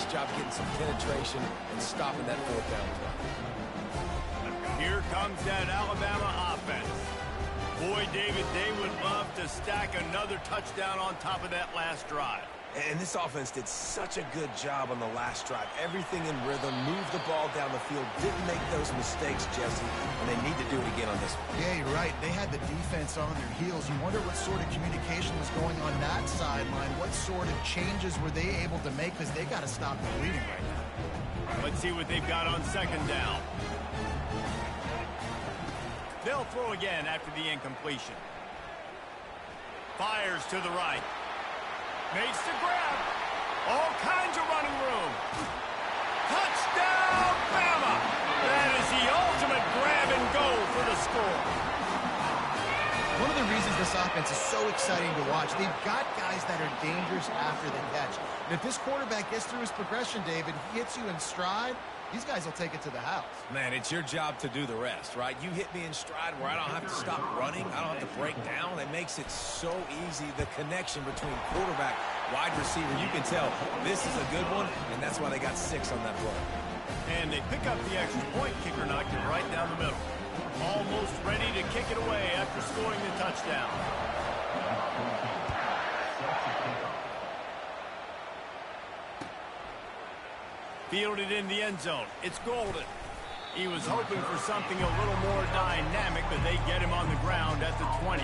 nice job getting some penetration and stopping that fourth down drive. Here comes that Alabama offense. Boy, David, they would love to stack another touchdown on top of that last drive. And this offense did such a good job on the last drive. Everything in rhythm, moved the ball down the field, didn't make those mistakes, Jesse, and they need to do it again on this one. Yeah, you're right. They had the defense on their heels. You wonder what sort of communication was going on that sideline. What sort of changes were they able to make, because they got to stop the bleeding right now. Let's see what they've got on second down. They'll throw again after the incompletion. Fires to the right. Makes the grab. All kinds of running room. Touchdown, Bama! That is the ultimate grab and go for the score. One of the reasons this offense is so exciting to watch, they've got guys that are dangerous after the catch. And if this quarterback gets through his progression, David, he hits you in stride, these guys will take it to the house. Man, it's your job to do the rest, right? You hit me in stride where I don't have to stop running. I don't have to break down. It makes it so easy, the connection between quarterback, wide receiver. You can tell this is a good one, and that's why they got 6 on that play. And they pick up the extra point. Kicker knocked it right down the middle. Almost ready to kick it away after scoring the touchdown. Fielded in the end zone. It's Golden. He was hoping for something a little more dynamic, but they get him on the ground at the 20.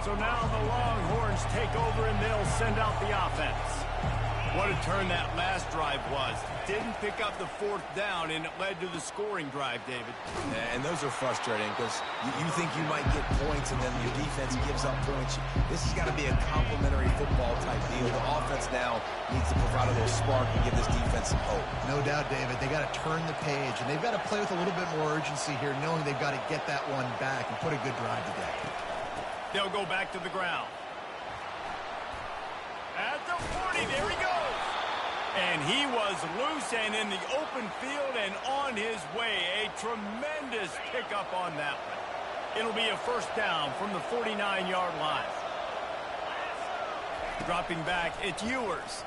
So now the Longhorns take over and they'll send out the offense. What a turn that last drive was. Didn't pick up the 4th down, and it led to the scoring drive, David. And those are frustrating because you think you might get points and then your defense gives up points. This has got to be a complementary football type deal. The offense now needs to provide a little spark and give this defense some hope. No doubt, David. They got to turn the page, and they've got to play with a little bit more urgency here, knowing they've got to get that one back and put a good drive together. They'll go back to the ground. At the 40, there he goes. And he was loose and in the open field and on his way. A tremendous pickup on that one. It'll be a first down from the 49-yard line. Dropping back, it's Ewers.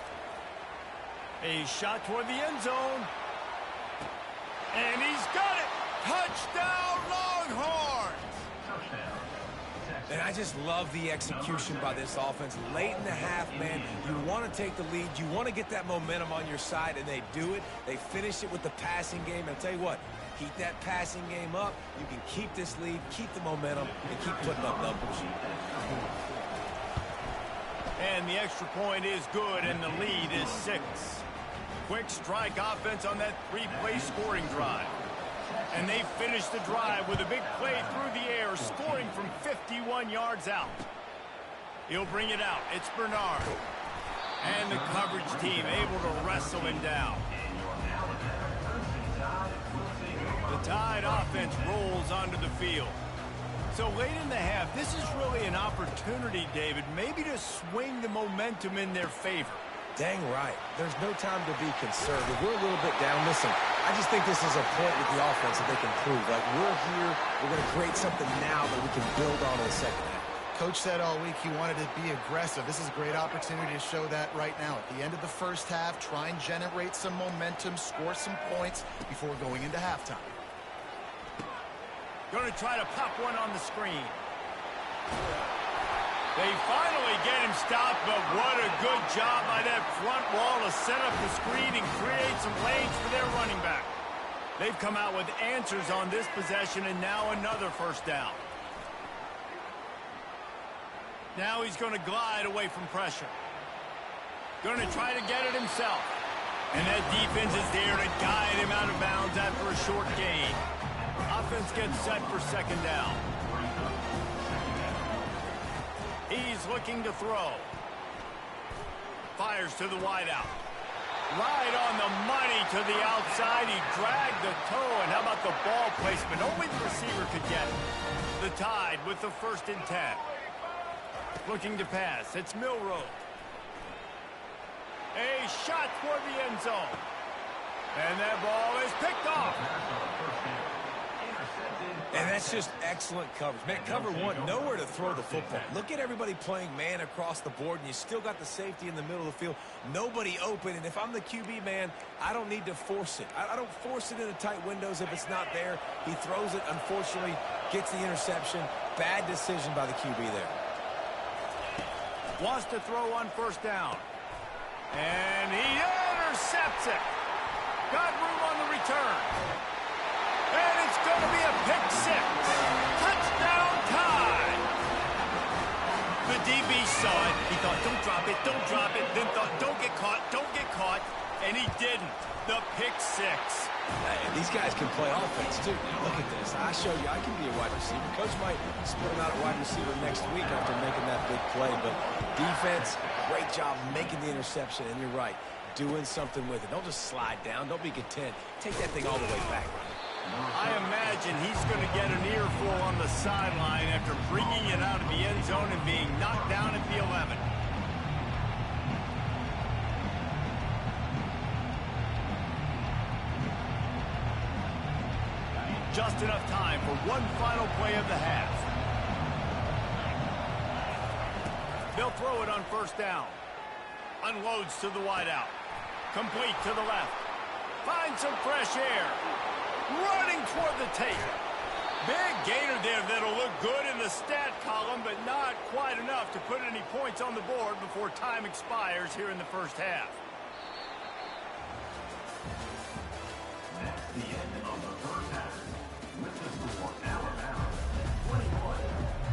A shot toward the end zone. And he's got it. Touchdown, Longhorns. And I just love the execution by this offense. Late in the half, man, you want to take the lead. You want to get that momentum on your side, and they do it. They finish it with the passing game. And I'll tell you what, keep that passing game up. You can keep this lead, keep the momentum, and keep putting up numbers. And the extra point is good, and the lead is 6. Quick strike offense on that 3-play scoring drive. And they finish the drive with a big play through the air, scoring from 51 yards out. He'll bring it out. It's Bernard. And the coverage team able to wrestle him down. The Tide offense rolls onto the field. So late in the half, this is really an opportunity, David, maybe to swing the momentum in their favor. Dang right. There's no time to be conservative. We're a little bit down. Listen, I just think this is a point with the offense that they can prove. Like, we're here. We're going to create something now that we can build on in the second half. Coach said all week he wanted to be aggressive. This is a great opportunity to show that right now. At the end of the first half, try and generate some momentum, score some points before going into halftime. Going to try to pop one on the screen. They finally get him stopped, but what a good job by that front wall to set up the screen and create some lanes for their running back. They've come out with answers on this possession, and now another first down. Now he's going to glide away from pressure. Going to try to get it himself. And that defense is there to guide him out of bounds after a short gain. Offense gets set for second down. He's looking to throw. Fires to the wideout. Right on the money to the outside. He dragged the toe, and how about the ball placement? Only the receiver could get it. The Tide with the 1st and 10. Looking to pass. It's Milroe. A shot toward the end zone. And that ball is picked off. And that's just excellent coverage. Man, cover one, nowhere to throw the football. Look at everybody playing man across the board, and you still got the safety in the middle of the field. Nobody open, and if I'm the QB, man, I don't need to force it. I don't force it into tight windows if it's not there. He throws it, unfortunately, gets the interception. Bad decision by the QB there. Wants to throw on first down. And he intercepts it. Got room on the return. And it's going to be a pick six. Touchdown tie. The DB saw it. He thought, don't drop it, don't drop it. Then thought, don't get caught, don't get caught. And he didn't. The pick six. Hey, these guys can play offense, too. Look at this. I show you I can be a wide receiver. Coach might split him out at wide receiver next week after making that big play. But defense, great job making the interception. And you're right, doing something with it. Don't just slide down. Don't be content. Take that thing all the way back. I imagine he's going to get an earful on the sideline after bringing it out of the end zone and being knocked down at the 11. Just enough time for one final play of the half. They'll throw it on first down. Unloads to the wideout. Complete to the left. Finds some fresh air. Running toward the tape. Big gainer there that'll look good in the stat column, but not quite enough to put any points on the board before time expires here in the first half. That's the end of the first half. With the score, Alabama 21,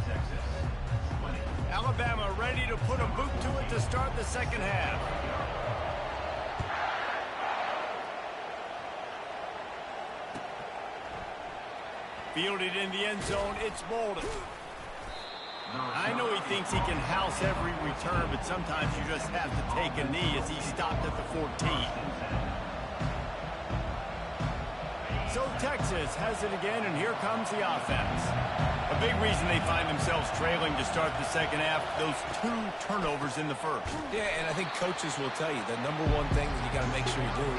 Texas 20. Alabama ready to put a boot to it to start the second half. Fielded in the end zone, it's Bolden. I know he thinks he can house every return, but sometimes you just have to take a knee as he stopped at the 14. So Texas has it again, and here comes the offense. A big reason they find themselves trailing to start the second half, those 2 turnovers in the first. Yeah, and I think coaches will tell you the number one thing that you got to make sure you do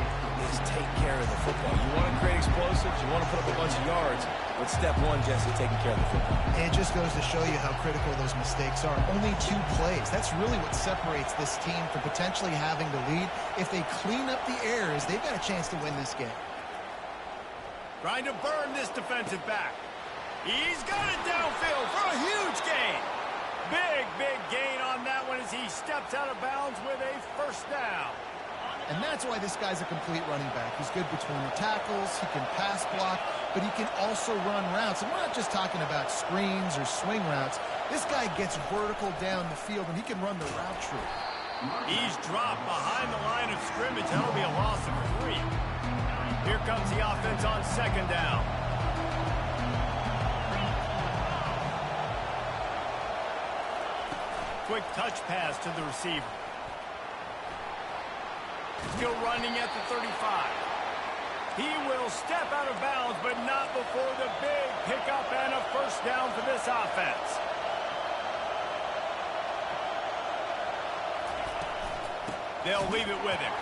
is take care of the football. You want to create explosives, you want to put up a bunch of yards, but step one, Jesse, taking care of the football. And it just goes to show you how critical those mistakes are. Only 2 plays. That's really what separates this team from potentially having the lead. If they clean up the errors, they've got a chance to win this game. Trying to burn this defensive back. He's got it downfield for a huge gain. Big gain on that one as he steps out of bounds with a first down. And that's why this guy's a complete running back. He's good between the tackles, he can pass block, but he can also run routes. And we're not just talking about screens or swing routes. This guy gets vertical down the field, and he can run the route tree. He's dropped behind the line of scrimmage. That'll be a loss of 3. Here comes the offense on second down. Quick touch pass to the receiver. Still running at the 35. He will step out of bounds, but not before the big pickup and a first down for this offense. They'll leave it with him.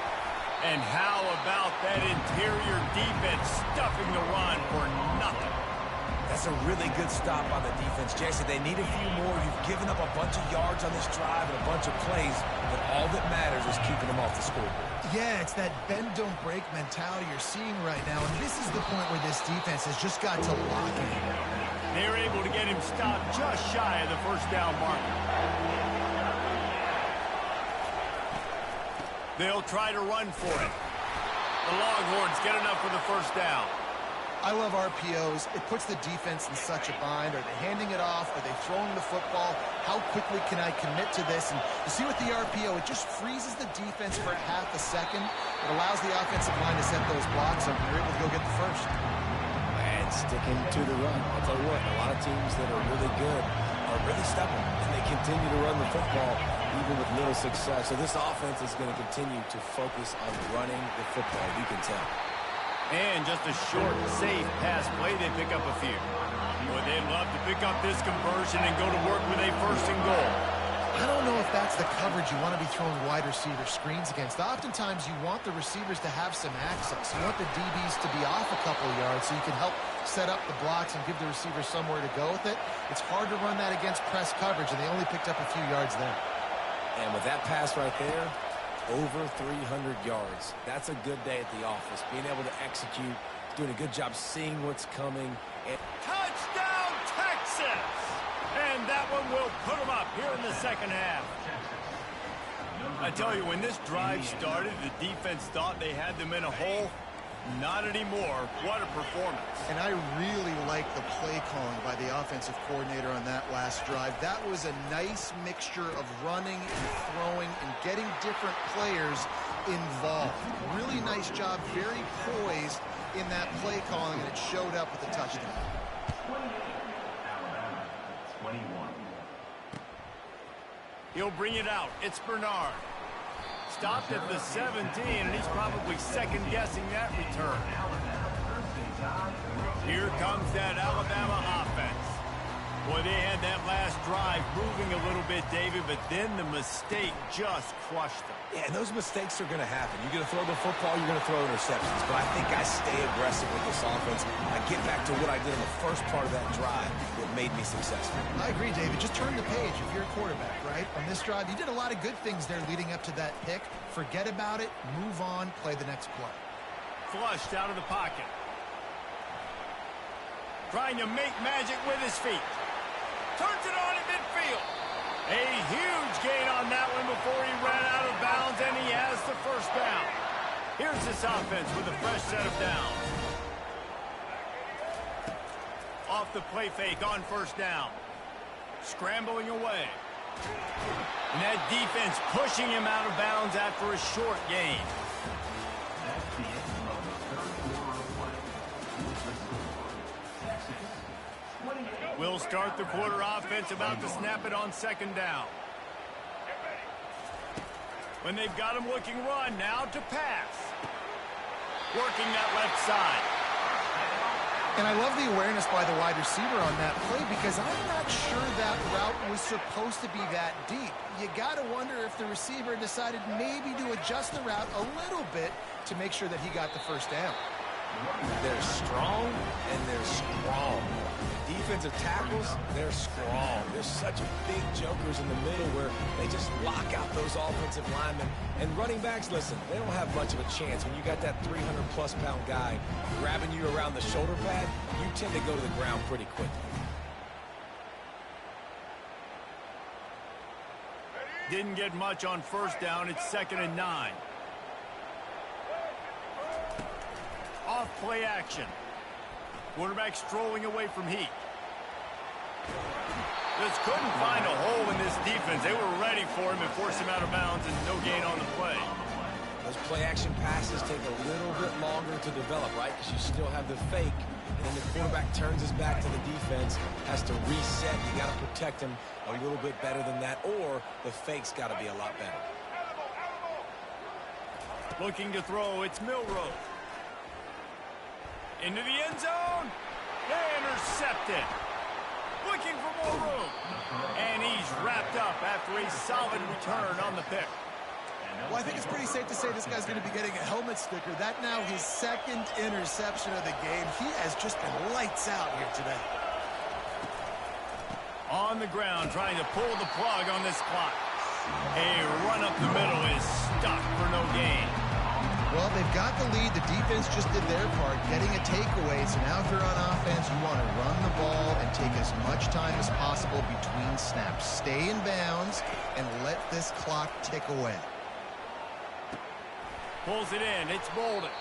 And how about that interior defense stuffing the run for nothing? That's a really good stop on the defense, Jesse. They need a few more. You've given up a bunch of yards on this drive and a bunch of plays, but all that matters is keeping them off the scoreboard. Yeah, it's that bend, don't break mentality you're seeing right now, and this is the point where this defense has just got to lock in. They're able to get him stopped just shy of the first down marker. They'll try to run for it. The Longhorns get enough for the first down. I love RPOs. It puts the defense in such a bind. Are they handing it off? Are they throwing the football? How quickly can I commit to this? And you see with the RPO, it just freezes the defense for half a second. It allows the offensive line to set those blocks up, and you're able to go get the first. And sticking to the run. I'll tell you what, a lot of teams that are really good are really stubborn, and they continue to run the football even with little success. So this offense is going to continue to focus on running the football, you can tell. And just a short, safe pass play, they pick up a few. Boy, they'd love to pick up this conversion and go to work with a 1st and goal. I don't know if that's the coverage you want to be throwing wide receiver screens against. Oftentimes, you want the receivers to have some access. You want the DBs to be off a couple of yards so you can help set up the blocks and give the receivers somewhere to go with it. It's hard to run that against press coverage, and they only picked up a few yards there. And with that pass right there, over 300 yards. That's a good day at the office. Being able to execute, doing a good job seeing what's coming. And Touchdown, Texas! And that one will put them up here in the second half. I tell you, when this drive started, the defense thought they had them in a hole. Not anymore. What a performance. And I really like the play calling by the offensive coordinator on that last drive. That was a nice mixture of running and throwing and getting different players involved. Really nice job, very poised in that play calling, and it showed up with a touchdown. 21. He'll bring it out. It's Bernard. Stopped at the 17, and he's probably second-guessing that return. Here comes that Alabama offense. Boy, they had that last drive moving a little bit, David, but then the mistake just crushed them. yeah, and those mistakes are going to happen. You're going to throw the football, you're going to throw interceptions. But I think I stay aggressive with this offense. I get back to what I did in the first part of that drive that made me successful. I agree, David. Just turn the page if you're a quarterback, right? On this drive, you did a lot of good things there leading up to that pick. Forget about it, move on, play the next play. Flushed out of the pocket. Trying to make magic with his feet. Turns it on at midfield. A huge gain on that one before he ran out of bounds, and he has the first down. Here's this offense with a fresh set of downs. Off the play fake on first down. Scrambling away. And that defense pushing him out of bounds after a short gain. That's the end of the third quarter of play. Here's the score. Texas 28. We'll start the quarter offense about to snap it on second down. When they've got him looking run, now to pass. Working that left side. And I love the awareness by the wide receiver on that play because I'm not sure that route was supposed to be that deep. You got to wonder if the receiver decided maybe to adjust the route a little bit to make sure that he got the first down. They're strong, and they're strong. Defensive tackles, they're strong. There's such big jokers in the middle where they just lock out those offensive linemen. And running backs, listen, they don't have much of a chance. When you got that 300-plus pound guy grabbing you around the shoulder pad, you tend to go to the ground pretty quickly. Didn't get much on first down. It's 2nd and 9. Off play action. Quarterback strolling away from heat. Just couldn't find a hole in this defense. They were ready for him and forced him out of bounds, and no gain on the play. Those play-action passes take a little bit longer to develop, right? Because you still have the fake, and then the quarterback turns his back to the defense, has to reset. You got to protect him a little bit better than that, or the fake's got to be a lot better. Looking to throw, it's Milroe. Into the end zone. Intercepted. Looking for more room. And he's wrapped up after a solid return on the pick. Well, I think it's pretty safe to say this guy's going to be getting a helmet sticker. That now his second interception of the game. He has just been lights out here today. On the ground, trying to pull the plug on this clock. A run up the middle is stuck for no gain. Well, they've got the lead. The defense just did their part, getting a takeaway. So now if you're on offense, you want to run the ball and take as much time as possible between snaps. Stay in bounds and let this clock tick away. Pulls it in. It's Bolden.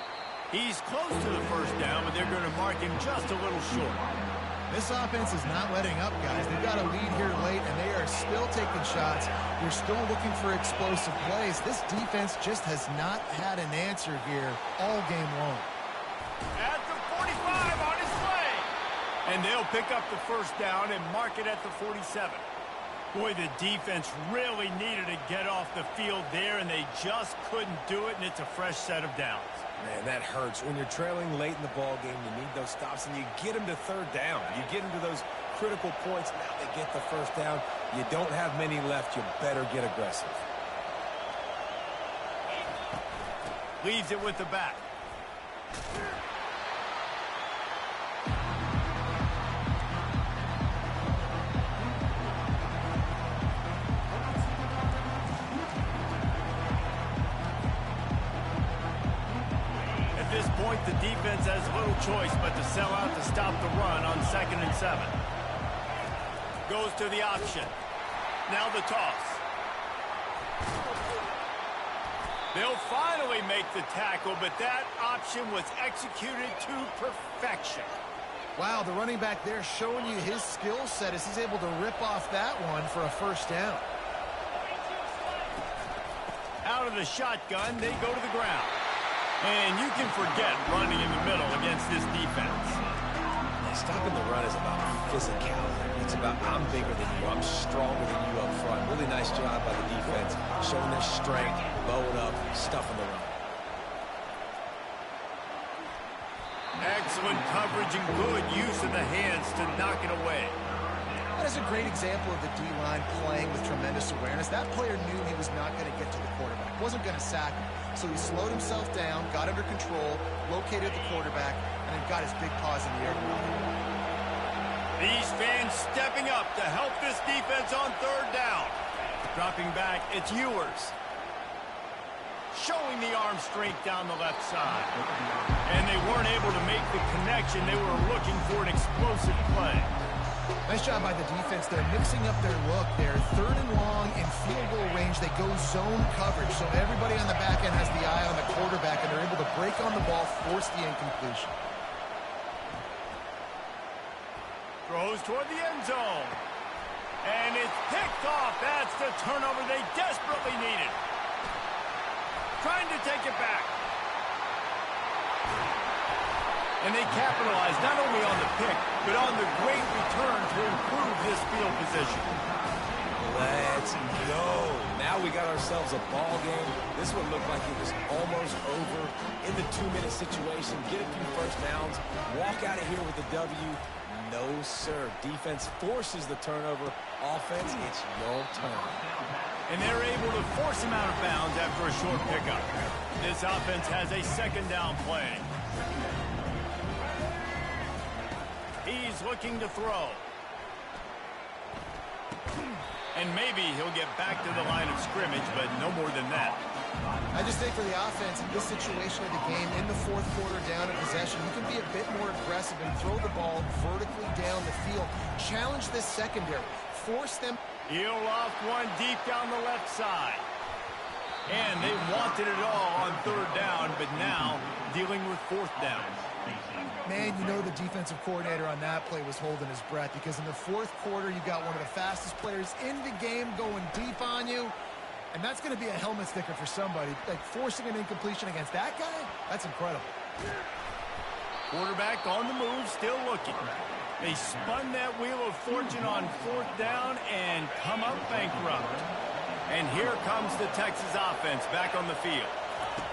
He's close to the first down, but they're going to mark him just a little short. This offense is not letting up, guys. They've got a lead here late, and they are still taking shots. They're still looking for explosive plays. This defense just has not had an answer here all game long. At the 45 on his way. And they'll pick up the first down and mark it at the 47. Boy, the defense really needed to get off the field there, and they just couldn't do it, and it's a fresh set of downs. Man, that hurts. When you're trailing late in the ball game, you need those stops, and you get them to third down. You get them to those critical points. Now they get the first down. You don't have many left. You better get aggressive. Leaves it with the back. At this point, the defense has little choice but to sell out to stop the run on 2nd and 7. Goes to the option. Now the toss. They'll finally make the tackle, but that option was executed to perfection. Wow, the running back there showing you his skill set as he's able to rip off that one for a first down. Out of the shotgun, they go to the ground. And you can forget running in the middle against this defense. Stopping the run is about physicality. It's about I'm bigger than you, I'm stronger than you up front. Really nice job by the defense, showing their strength, bowing up, stuffing the run. Excellent coverage and good use of the hands to knock it away. That is a great example of the D-line playing with tremendous awareness. That player knew he was not going to get to the quarterback, wasn't going to sack him. So he slowed himself down, got under control, located the quarterback, and then got his big paws in the air. These fans stepping up to help this defense on 3rd down. Dropping back, it's Ewers. Showing the arm strength down the left side. And they weren't able to make the connection. They were looking for an explosive play. Nice job by the defense. They're mixing up their look. They're 3rd and long in field goal range. They go zone coverage. So everybody on the back end has the eye on the quarterback, and they're able to break on the ball, force the incompletion. Throws toward the end zone. And it's picked off. That's the turnover they desperately needed. Trying to take it back. And they capitalize not only on the pick, but on the great return to improve this field position. Let's go. Now we got ourselves a ball game. This one looked like it was almost over in the 2-minute situation. Get a few first downs. Walk out of here with the W. No, sir. Defense forces the turnover. Offense, it's your turn. And they're able to force him out of bounds after a short pickup. This offense has a 2nd down play. He's looking to throw. And maybe he'll get back to the line of scrimmage, but no more than that. I just think for the offense in this situation of the game, in the 4th quarter down in possession, you can be a bit more aggressive and throw the ball vertically down the field. Challenge this secondary. Force them. He'll off one deep down the left side. And they wanted it all on 3rd down, but now dealing with 4th down. Man, you know the defensive coordinator on that play was holding his breath because in the 4th quarter, you got one of the fastest players in the game going deep on you. And that's going to be a helmet sticker for somebody. Like forcing an incompletion against that guy, that's incredible. Quarterback on the move, still looking. They spun that wheel of fortune on 4th down and come up bankrupt. And here comes the Texas offense back on the field.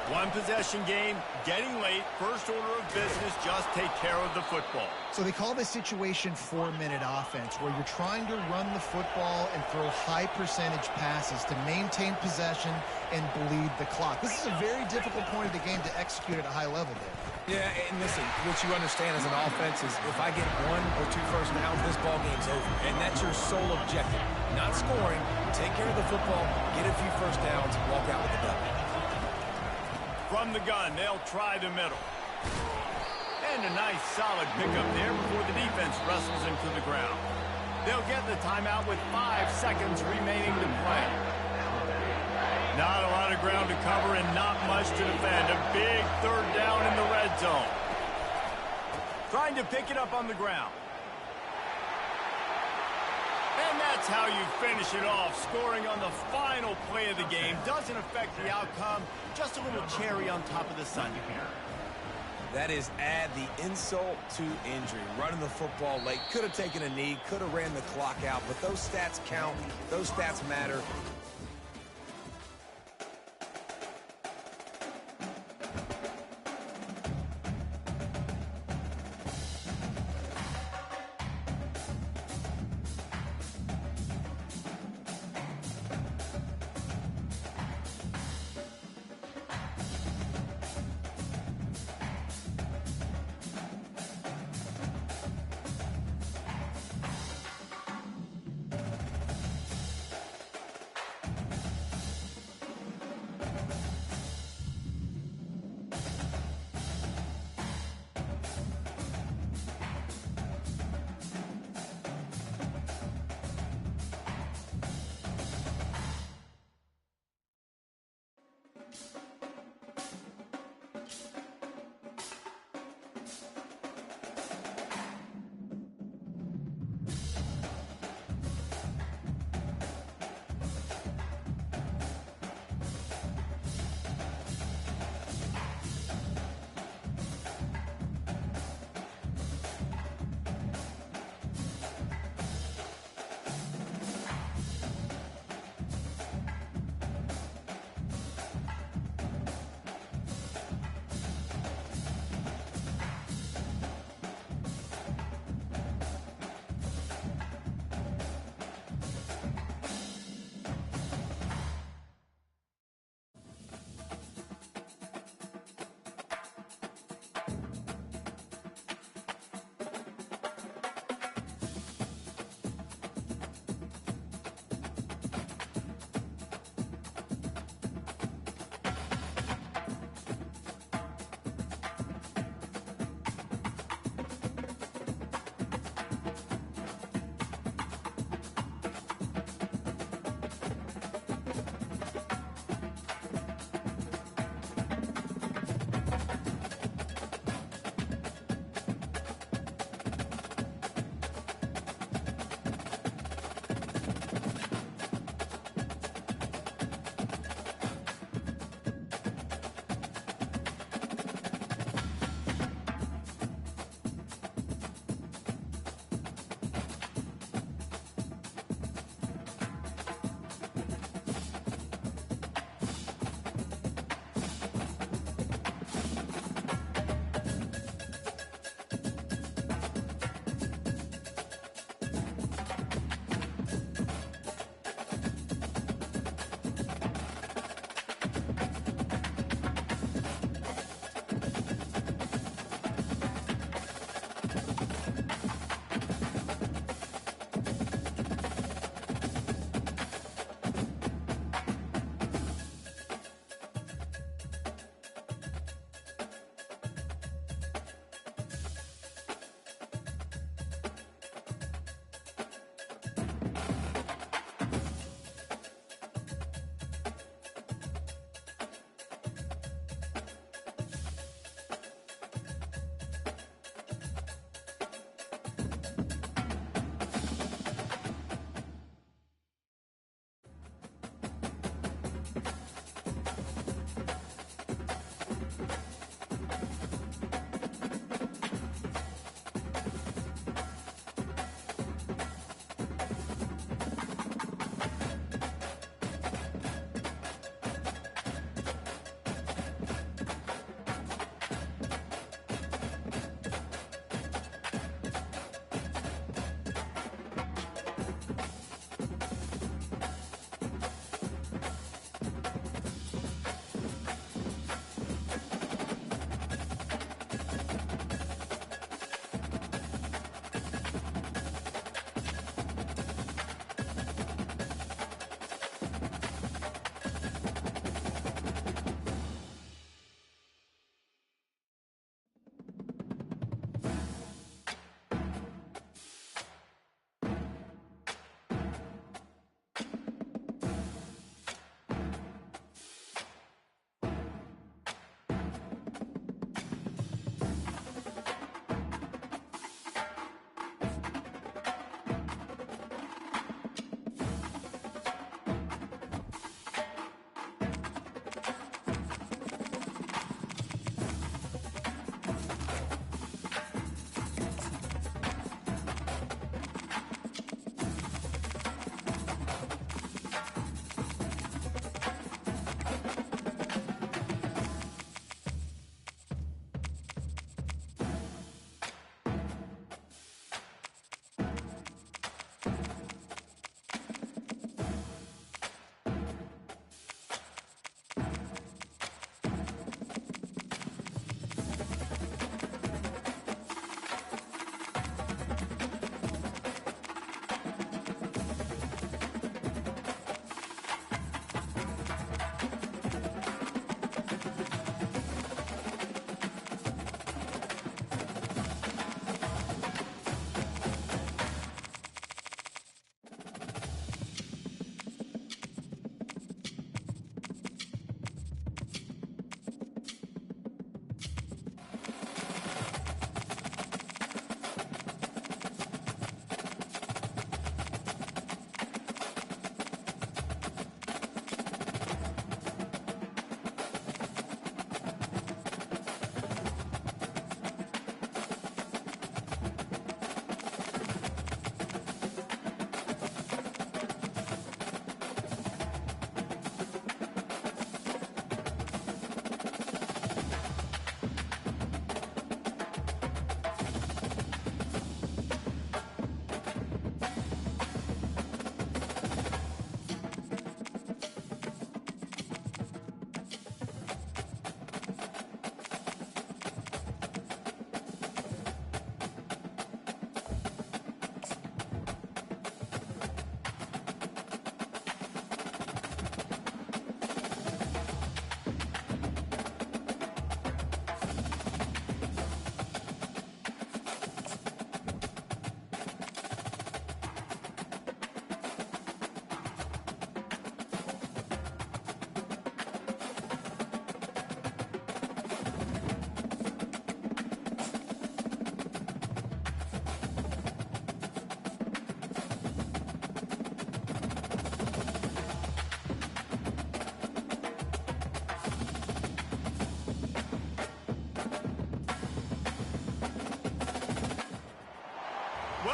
One possession game, getting late, first order of business, just take care of the football. So they call this situation 4-minute offense, where you're trying to run the football and throw high percentage passes to maintain possession and bleed the clock. This is a very difficult point of the game to execute at a high level, Dave. Yeah, and listen, what you understand as an offense is if I get 1 or 2 first downs, this ball game's over. And that's your sole objective. Not scoring, take care of the football, get a few first downs, walk out with the W. From the gun, they'll try the middle. And a nice solid pickup there before the defense wrestles him to the ground. They'll get the timeout with 5 seconds remaining to play. Not a lot of ground to cover and not much to defend. A big 3rd down in the red zone. Trying to pick it up on the ground. And that's how you finish it off. Scoring on the final play of the game doesn't affect the outcome. Just a little cherry on top of the sundae here. That is add the insult to injury. Running the football late. Could have taken a knee. Could have ran the clock out. But those stats count. Those stats matter.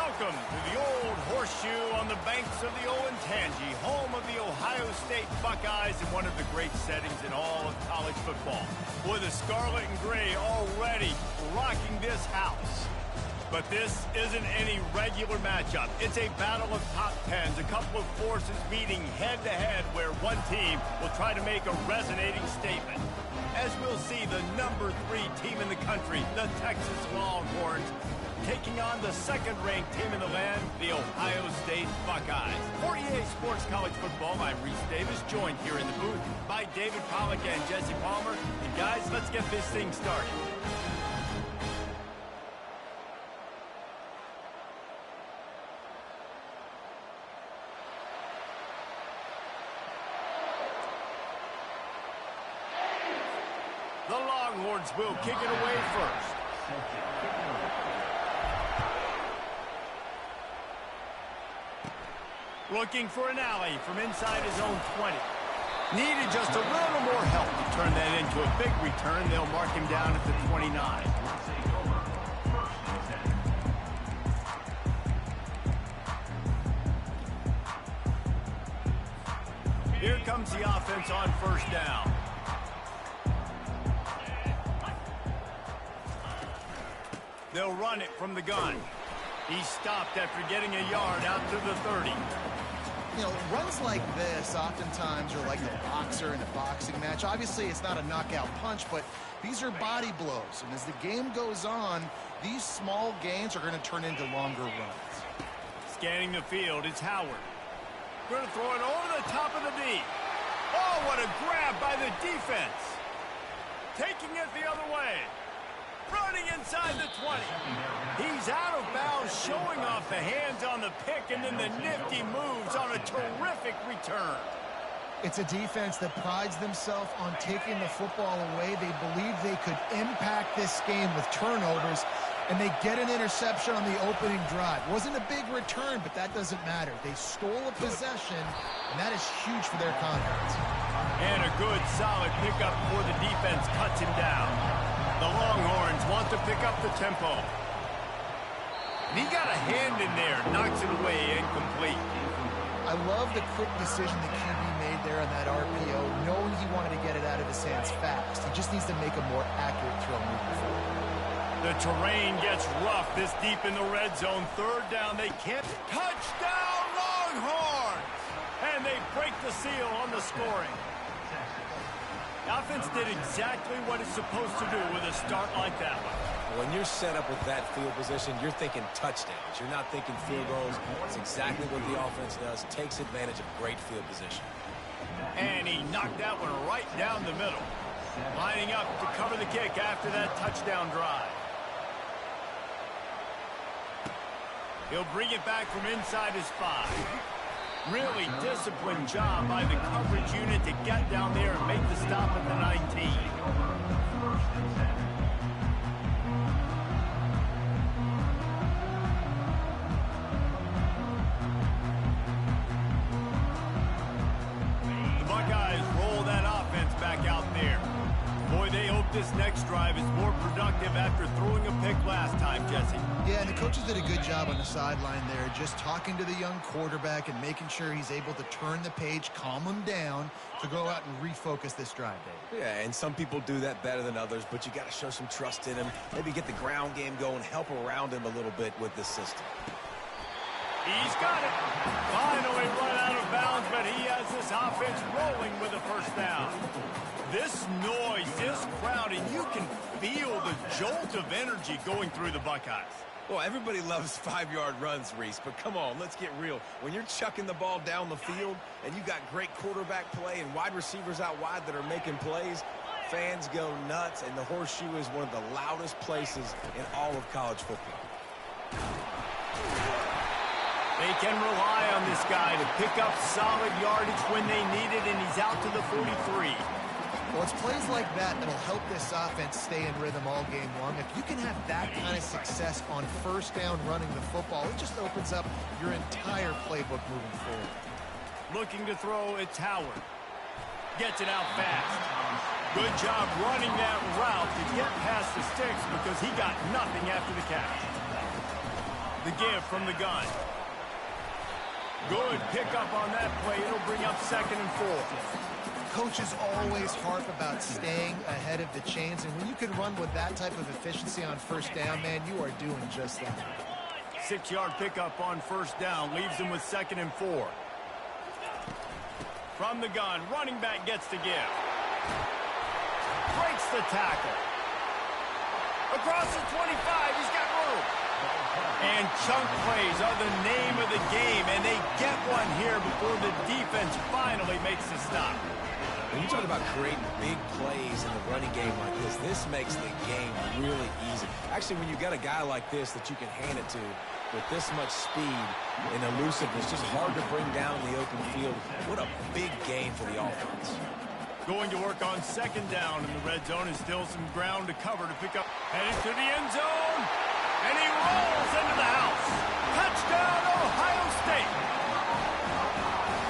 Welcome to the old horseshoe on the banks of the Olentangy, home of the Ohio State Buckeyes in one of the great settings in all of college football. With the scarlet and gray already rocking this house. But this isn't any regular matchup. It's a battle of top tens, a couple of forces meeting head-to-head where one team will try to make a resonating statement. As we'll see, the number 3 team in the country, the Texas Longhorns, taking on the second-ranked team in the land, the Ohio State Buckeyes. For EA Sports College Football, I'm Reese Davis, joined here in the booth by David Pollack and Jesse Palmer. And guys, let's get this thing started. The Longhorns will kick it away first. Looking for an alley from inside his own 20. Needed just a little more help to turn that into a big return. They'll mark him down at the 29. Here comes the offense on first down. They'll run it from the gun. He stopped after getting a yard out to the 30. You know, runs like this oftentimes are like a boxer in a boxing match. Obviously, it's not a knockout punch, but these are body blows. And as the game goes on, these small gains are going to turn into longer runs. Scanning the field, it's Howard. Going to throw it over the top of the D. Oh, what a grab by the defense. Taking it the other way. Running inside the 20. He's out of bounds, showing off the hands on the pick, and then the nifty moves on a terrific return. It's a defense that prides themselves on taking the football away. They believe they could impact this game with turnovers, and they get an interception on the opening drive. Wasn't a big return, but that doesn't matter. They stole a possession, and that is huge for their confidence. And a good, solid pickup before the defense cuts him down. The Longhorns want to pick up the tempo. And he got a hand in there, knocks it away, incomplete. I love the quick decision the QB made there on that RPO, knowing he wanted to get it out of his hands fast. He just needs to make a more accurate throw moving forward. The terrain gets rough this deep in the red zone. Third down, they can't. Touchdown, Longhorns! And they break the seal on the scoring. The offense did exactly what it's supposed to do with a start like that one. When you're set up with that field position, you're thinking touchdowns. You're not thinking field goals. It's exactly what the offense does. Takes advantage of great field position. And he knocked that one right down the middle. Lining up to cover the kick after that touchdown drive. He'll bring it back from inside his 5. Really disciplined job by the coverage unit to get down there and make the stop at the 19. The Buckeyes roll that offense back out there. Boy, they hope this next drive is more productive after throwing a pick last time, Jesse. Yeah, and the coaches did a good job on the sideline there, just talking to the young quarterback and making sure he's able to turn the page, calm him down, to go out and refocus this drive, Dave. Yeah, and some people do that better than others, but you got to show some trust in him. Maybe get the ground game going, help around him a little bit with this system. He's got it. Finally run out of bounds, but he has this offense rolling with a first down. This noise, this crowd, and you can feel the jolt of energy going through the Buckeyes. Well, everybody loves 5-yard runs, Reese, but come on, let's get real. When you're chucking the ball down the field and you got great quarterback play and wide receivers out wide that are making plays, fans go nuts, and the horseshoe is one of the loudest places in all of college football. They can rely on this guy to pick up solid yardage when they need it, and he's out to the 43. Well, it's plays like that that'll help this offense stay in rhythm all game long. If you can have that kind of success on first down running the football, it just opens up your entire playbook moving forward. Looking to throw, it's Howard. Gets it out fast. Good job running that route to get past the sticks because he got nothing after the catch. The give from the gun. Good pickup on that play. It'll bring up 2nd and 4. Coaches always harp about staying ahead of the chains, and when you can run with that type of efficiency on 1st down, man, you are doing just that. 6-yard pickup on 1st down leaves him with 2nd and 4. From the gun, running back gets the give. Breaks the tackle. Across the 25, he's got room. And chunk plays are the name of the game, and they get one here before the defense finally makes the stop. When you talk about creating big plays in the running game like this makes the game really easy. Actually, when you got a guy like this that you can hand it to with this much speed and elusiveness, just hard to bring down in the open field. What a big gain for the offense. Going to work on 2nd down in the red zone is still some ground to cover to pick up. Headed to the end zone, and he rolls into the house. Touchdown, Ohio State.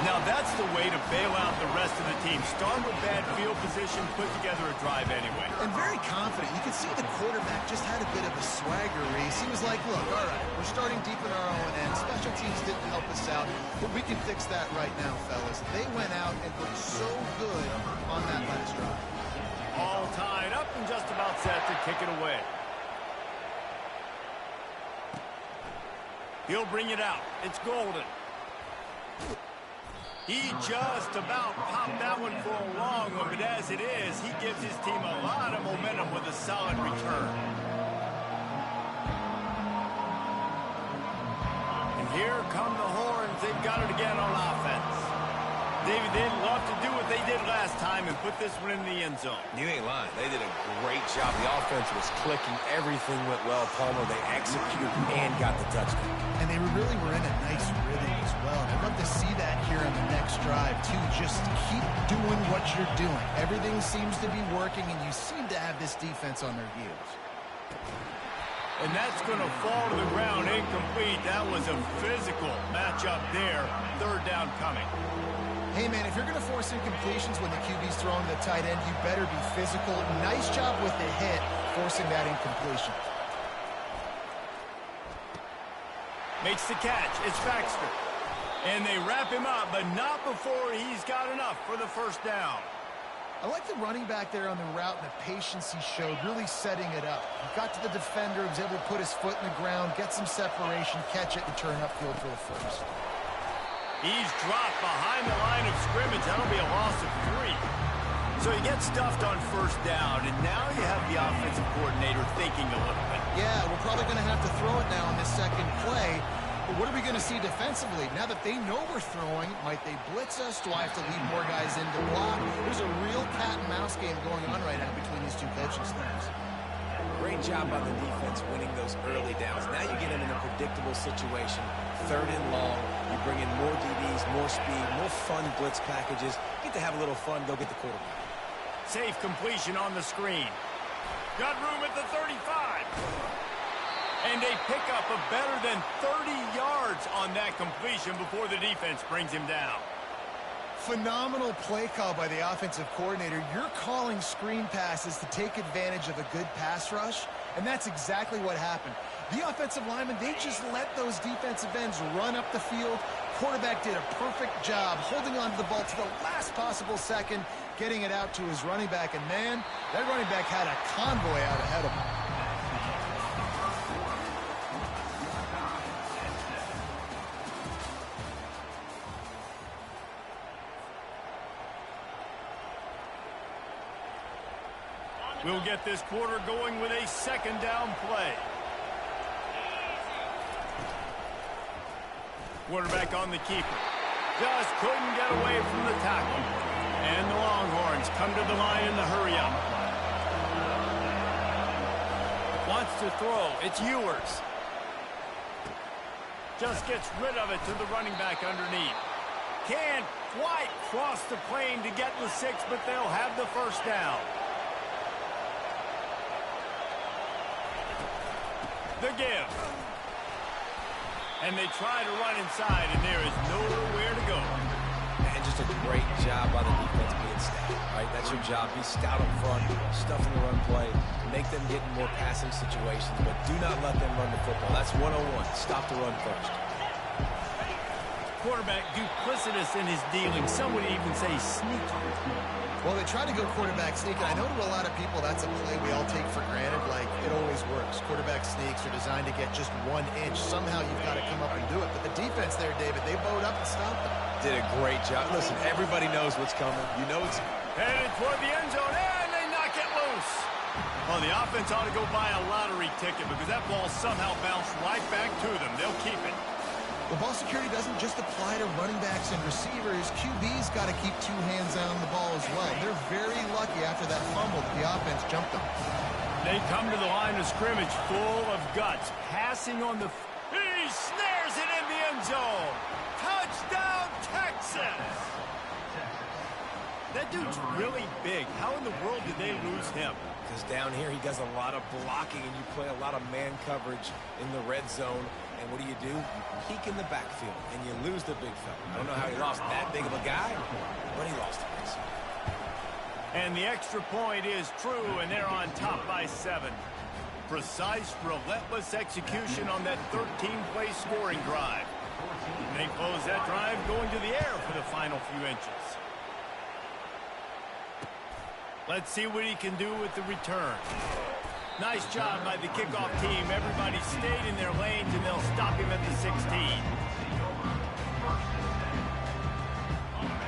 Now that's the way to bail out the rest of the team. Start with bad field position, put together a drive anyway. And very confident. You can see the quarterback just had a bit of a swagger race. He was like, look, all right, we're starting deep in our own end. Special teams didn't help us out, but we can fix that right now, fellas. They went out and looked so good on that last drive. All tied up and just about set to kick it away. He'll bring it out. It's Golden. He just about popped that one for a long one, but as it is, he gives his team a lot of momentum with a solid return. And here come the horns. They've got it again on offense. David, they'd love to do what they did last time and put this one in the end zone. You ain't lying. They did a great job. The offense was clicking. Everything went well, Palmer. They executed and got the touchdown. And they really were in a nice rhythm as well. And I'd love to see that here in the next drive, too. Just keep doing what you're doing. Everything seems to be working, and you seem to have this defense on their heels. And that's going to fall to the ground incomplete. That was a physical matchup there. 3rd down coming. Hey, man, if you're going to force incompletions when the QB's throwing to the tight end, you better be physical. Nice job with the hit, forcing that incompletion. Makes the catch. It's Baxter. And they wrap him up, but not before he's got enough for the 1st down. I like the running back there on the route and the patience he showed, really setting it up. He got to the defender, was able to put his foot in the ground, get some separation, catch it, and turn upfield for the 1st. He's dropped behind the line of scrimmage. That'll be a loss of 3. So he gets stuffed on 1st down, and now you have the offensive coordinator thinking a little bit. Yeah, we're probably going to have to throw it now on this 2nd play. But what are we going to see defensively? Now that they know we're throwing, might they blitz us? Do I have to lead more guys in to block? There's a real cat-and-mouse game going on right now between these two coaching staffs. Great job by the defense winning those early downs. Now you get them in a predictable situation. 3rd and long. You bring in more DBs, more speed, more fun blitz packages. You get to have a little fun. Go get the quarterback. Safe completion on the screen. Got room at the 35. And they pick up a better than 30 yards on that completion before the defense brings him down. Phenomenal play call by the offensive coordinator. You're calling screen passes to take advantage of a good pass rush, and that's exactly what happened. The offensive linemen, they just let those defensive ends run up the field. Quarterback did a perfect job holding on to the ball to the last possible second, getting it out to his running back, and man, that running back had a convoy out ahead of him. We'll get this quarter going with a 2nd down play. Quarterback on the keeper. Just couldn't get away from the tackle. And the Longhorns come to the line in the hurry-up. Wants to throw. It's Ewers. Just gets rid of it to the running back underneath. Can't quite cross the plane to get the 6, but they'll have the 1st down. The give. And they try to run inside, and there is nowhere to go. And just a great job by the defense being stout, right? That's your job. Be stout up front, stuff in the run play, make them get get in more passing situations, but do not let them run the football. That's 101. Stop the run first. Quarterback duplicitous in his dealing. Some would even say sneaky. Well, they try to go quarterback sneak, and I know to a lot of people that's a play we all take for granted, like it always works. Quarterback sneaks are designed to get just 1 inch. Somehow you've got to come up and do it. But the defense there, David, they bowed up and stopped them. Did a great job. Listen, everybody knows what's coming. You know it's... Headed toward the end zone, and they knock it loose. Well, the offense ought to go buy a lottery ticket because that ball somehow bounced right back to them. They'll keep it. Well, ball security doesn't just apply to running backs and receivers. QB's got to keep 2 hands on the ball as well. They're very lucky after that fumble that the offense jumped them. They come to the line of scrimmage full of guts. Passing on the... He snares it in the end zone. Touchdown, Texas! That dude's really big. How in the world did they lose him? Because down here he does a lot of blocking, and you play a lot of man coverage in the red zone. And what do? You peek in the backfield, and you lose the big fella. I don't know how he lost that big of a guy, but he lost it. And the extra point is true, and they're on top by 7. Precise, relentless execution on that 13-play scoring drive. And they close that drive going to the air for the final few inches. Let's see what he can do with the return. Nice job by the kickoff team. Everybody stayed in their lanes, and they'll stop him at the 16.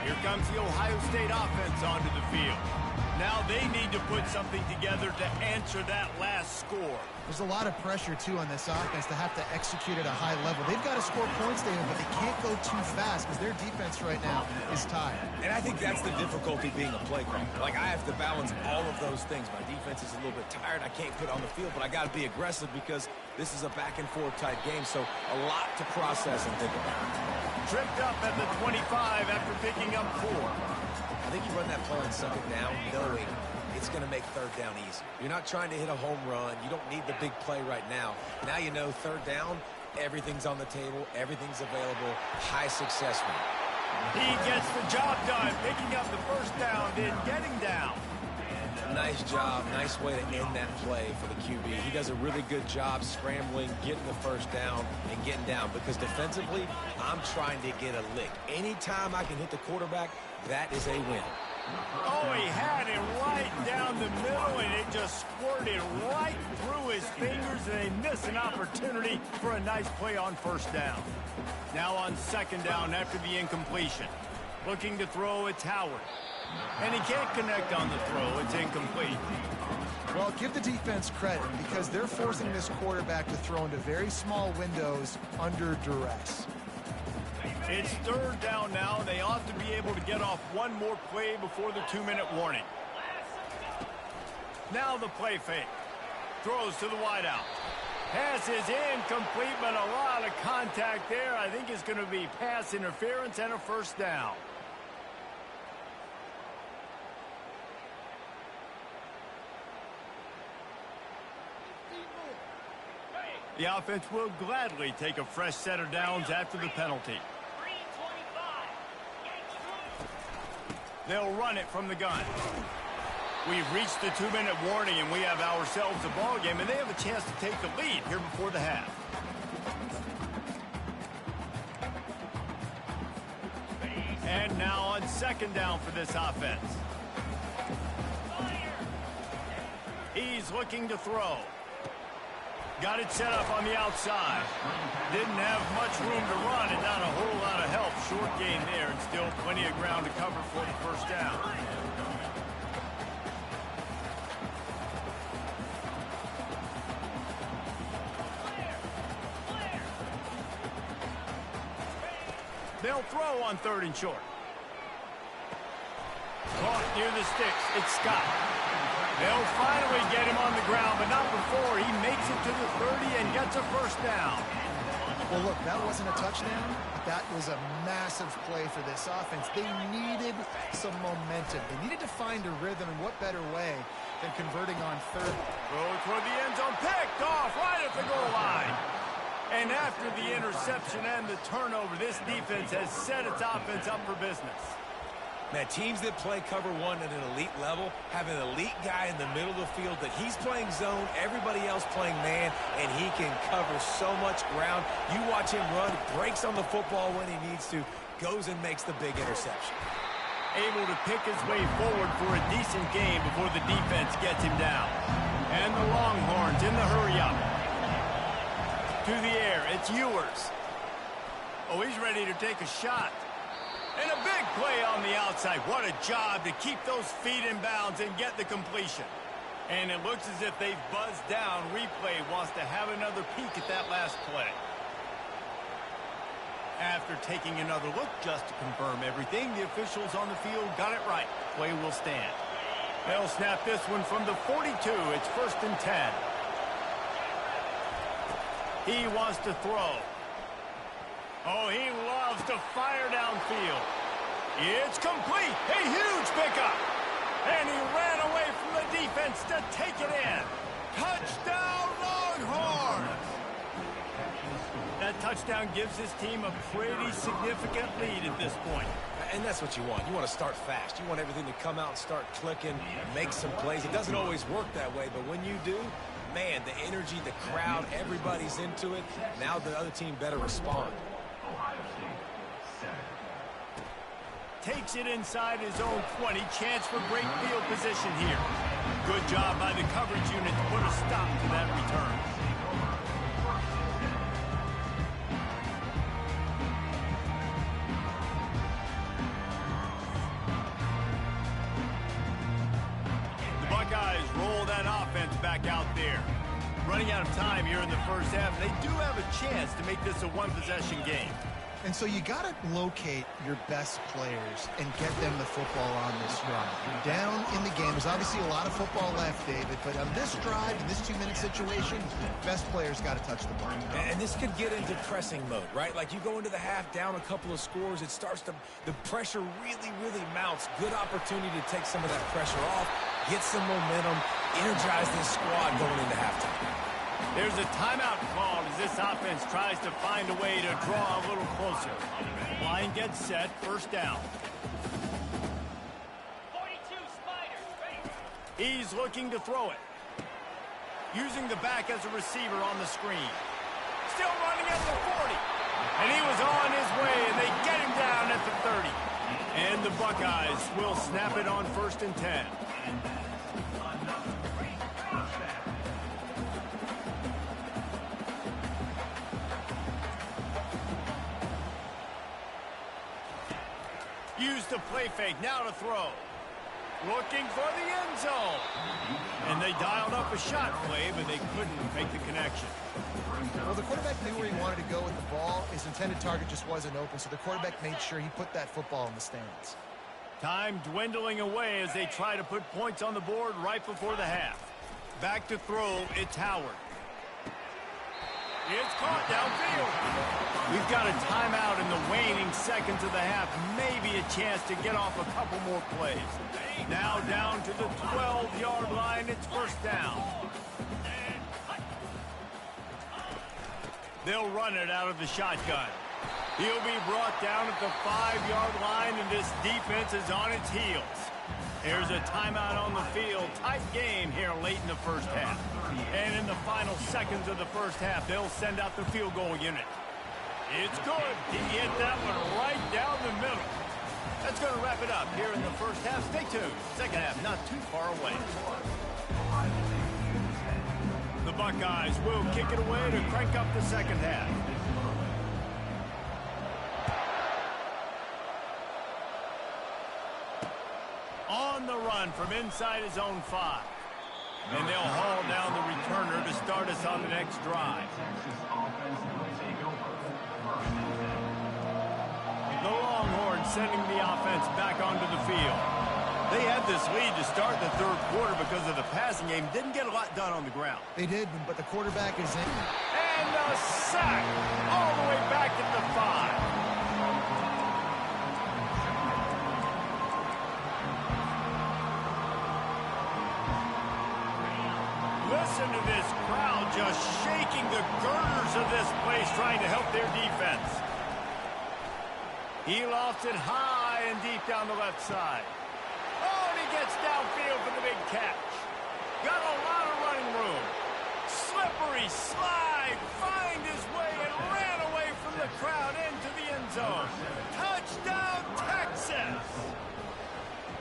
Here comes the Ohio State offense onto the field. Now they need to put something together to answer that last score. There's a lot of pressure, too, on this offense to have to execute at a high level. They've got to score points, David, but they can't go too fast because their defense right now is tired. And I think that's the difficulty being a play caller. Like, I have to balance all of those things. My defense is a little bit tired. I can't put on the field, but I got to be aggressive because this is a back-and-forth type game, so a lot to process and think about. Tripped up at the 25 after picking up 4. I think you run that play on second down knowing it's going to make third down easy. You're not trying to hit a home run. You don't need the big play right now. Now you know third down, everything's on the table, everything's available, high success rate. He gets the job done, picking up the first down, then getting down. Nice job, nice way to end that play for the QB. He does a really good job scrambling, getting the first down, and getting down. Because defensively, I'm trying to get a lick. Anytime I can hit the quarterback, that is a win. Oh, he had it right down the middle, and it just squirted right through his fingers, and they miss an opportunity for a nice play on first down. Now on second down after the incompletion. Looking to throw, it's Howard. And he can't connect on the throw. It's incomplete. Well, give the defense credit because they're forcing this quarterback to throw into very small windows under duress. It's third down now. They ought to be able to get off one more play before the 2-minute warning. Now the play fake. Throws to the wideout. Pass is incomplete, but a lot of contact there. I think it's going to be pass interference and a first down. The offense will gladly take a fresh set of downs after the penalty. They'll run it from the gun. We've reached the 2-minute warning, and we have ourselves a ball game, and they have a chance to take the lead here before the half. And now on second down for this offense. He's looking to throw. Got it set up on the outside. Didn't have much room to run and not a whole lot of help. Short gain there and still plenty of ground to cover for the first down. They'll throw on third and short. Caught near the sticks. It's Scott. They'll finally get him on the ground, but not before he makes it to the 30 and gets a first down. Well, look, that wasn't a touchdown, but that was a massive play for this offense. They needed some momentum. They needed to find a rhythm, and what better way than converting on third. Throw toward the end zone, picked off right at the goal line. And after the interception and the turnover, this defense has set its offense up for business. Man, teams that play cover one at an elite level have an elite guy in the middle of the field that he's playing zone, everybody else playing man, and he can cover so much ground. You watch him run, breaks on the football when he needs to, goes and makes the big interception. Able to pick his way forward for a decent game before the defense gets him down. And the Longhorns in the hurry-up. To the air, it's Ewers. Oh, he's ready to take a shot. And a big play on the outside. What a job to keep those feet in bounds and get the completion. And it looks as if they've buzzed down. Replay wants to have another peek at that last play. After taking another look just to confirm everything, the officials on the field got it right. Play will stand. They'll snap this one from the 42. It's 1st and 10. He wants to throw. Oh, he loves to fire downfield. It's complete. A huge pickup. And he ran away from the defense to take it in. Touchdown, Longhorns! That touchdown gives his team a pretty significant lead at this point. And that's what you want. You want to start fast. You want everything to come out and start clicking, make some plays. It doesn't always work that way, but when you do, man, the energy, the crowd, everybody's into it. Now the other team better respond. Takes it inside his own 20. Chance for great field position here. Good job by the coverage unit to put a stop to that return. The Buckeyes roll that offense back out there. Running out of time here in the first half. They do have a chance to make this a one-possession game. And so you got to locate your best players and get them the football on this drive. You're down in the game. There's obviously a lot of football left, David, but on this drive, in this 2-minute situation, best players got to touch the ball. And this could get into pressing mode, right? Like you go into the half down a couple of scores, it starts to, the pressure really, really mounts. Good opportunity to take some of that pressure off, get some momentum, energize this squad going into halftime. There's a timeout called as this offense tries to find a way to draw a little closer. Line gets set, 1st down. 42 Spiders, ready. He's looking to throw it. Using the back as a receiver on the screen. Still running at the 40. And he was on his way, and they get him down at the 30. And the Buckeyes will snap it on 1st and 10. Use the play fake, now to throw. Looking for the end zone. And they dialed up a shot play, but they couldn't make the connection. Well, the quarterback knew where he wanted to go with the ball. His intended target just wasn't open, so the quarterback made sure he put that football in the stands. Time dwindling away as they try to put points on the board right before the half. Back to throw, it's Howard. It's caught downfield. We've got a timeout in the waning seconds of the half. Maybe a chance to get off a couple more plays. Now down to the 12-yard line. It's 1st down. They'll run it out of the shotgun. He'll be brought down at the 5-yard line, and this defense is on its heels. Here's a timeout on the field. Tight game here late in the first half. And in the final seconds of the first half, they'll send out the field goal unit. It's good. He hit that one right down the middle. That's going to wrap it up here in the first half. Stay tuned. Second half not too far away. The Buckeyes will kick it away to crank up the second half. On the run from inside his own 5. And they'll haul down the returner to start us on the next drive. The Longhorns sending the offense back onto the field. They had this lead to start the third quarter because of the passing game. Didn't get a lot done on the ground. They did, but the quarterback is in. And a sack all the way back at the 5. Listen to this crowd just shaking the girders of this place, trying to help their defense. He lofts it high, playing deep down the left side. Oh, and he gets downfield for the big catch. Got a lot of running room. Slippery slide, find his way and ran away from the crowd into the end zone. Touchdown, Texas!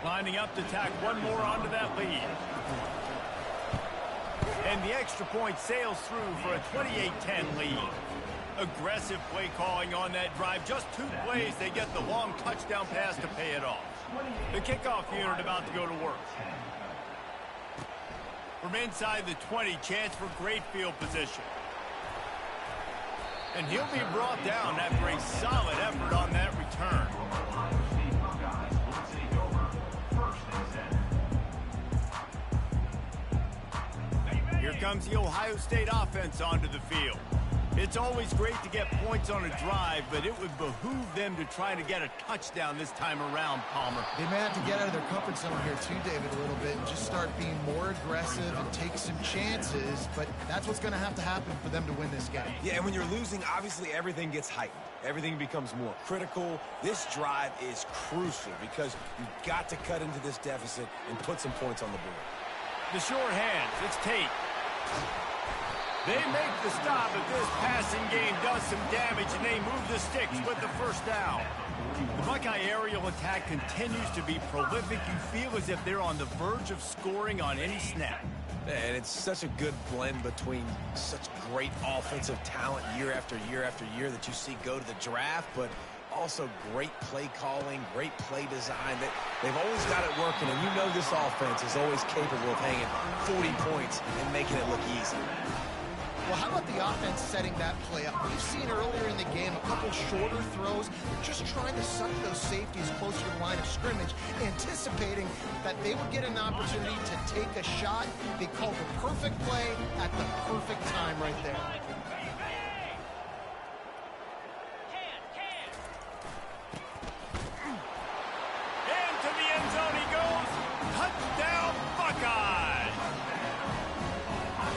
Lining up to tack one more onto that lead. And the extra point sails through for a 28-10 lead. Aggressive play calling on that drive. Just 2 plays, they get the long touchdown pass to pay it off. The kickoff unit about to go to work. From inside the 20, chance for great field position. And he'll be brought down after a solid effort on that return. Here comes the Ohio State offense onto the field. It's always great to get points on a drive, but it would behoove them to try to get a touchdown this time around, Palmer. They may have to get out of their comfort zone here too, David, a little bit and just start being more aggressive and take some chances, but that's what's going to happen for them to win this game. Yeah, and when you're losing, obviously everything gets heightened. Everything becomes more critical. This drive is crucial because you've got to cut into this deficit and put some points on the board. The short hands, it's Tate. They make the stop, but this passing game does some damage, and they move the sticks with the first down. The Buckeye aerial attack continues to be prolific. You feel as if they're on the verge of scoring on any snap. And it's such a good blend between such great offensive talent year after year after year that you see go to the draft, but also great play calling, great play design. They've always got it working, and you know this offense is always capable of hanging 40 points and making it look easy. Well, how about the offense setting that play up? We've seen earlier in the game a couple shorter throws, just trying to suck those safeties closer to the line of scrimmage, anticipating that they would get an opportunity to take a shot. They called the perfect play at the perfect time right there. Into the end zone he goes. Touchdown, Buckeye!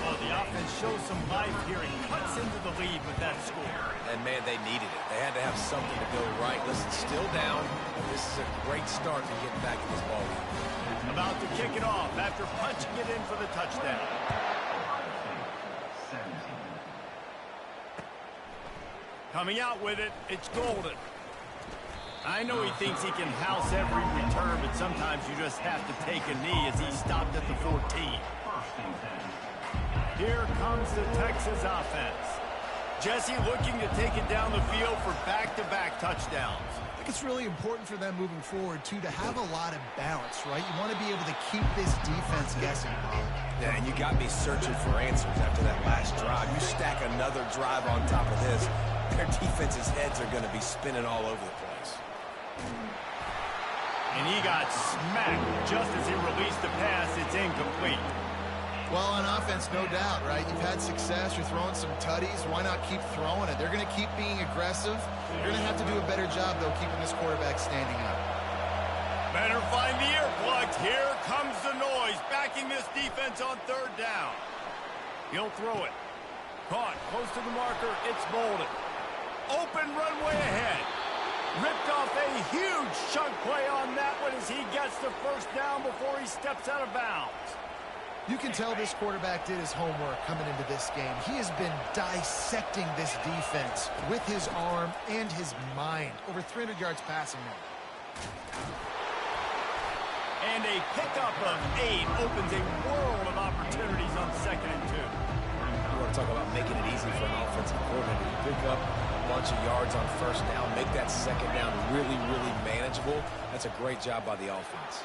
Well, the offense shows some life here and cuts into the lead with that score. And, man, they needed it. They had to have something to go right. Listen, still down, but this is a great start to getting back in this ballgame. About to kick it off after punching it in for the touchdown. Coming out with it, it's Golden. I know he thinks he can house every return, but sometimes you just have to take a knee as he stopped at the 14. Here comes the Texas offense. Jesse looking to take it down the field for back-to-back touchdowns. I think it's really important for them moving forward, too, to have a lot of balance, right? You want to be able to keep this defense guessing, Bob. Yeah, and you got me searching for answers after that last drive. You stack another drive on top of this, their defense's heads are going to be spinning all over the place. And he got smacked just as he released the pass. It's incomplete. Well, on offense, no doubt, right? You've had success. You're throwing some tutties. Why not keep throwing it? They're going to keep being aggressive. You're going to have to do a better job, though, keeping this quarterback standing up. Better find the earplugs. Here comes the noise, backing this defense on third down. He'll throw it. Caught close to the marker. It's Bolden. Open runway ahead. Ripped off a huge chunk play on that one as he gets the first down before he steps out of bounds. You can tell this quarterback did his homework coming into this game. He has been dissecting this defense with his arm and his mind. Over 300 yards passing now. And a pickup of 8 opens a world of opportunities on 2nd and 2. You want to talk about making it easy for an offensive coordinator. You pick up a bunch of yards on first down, make that second down really, really manageable. That's a great job by the offense.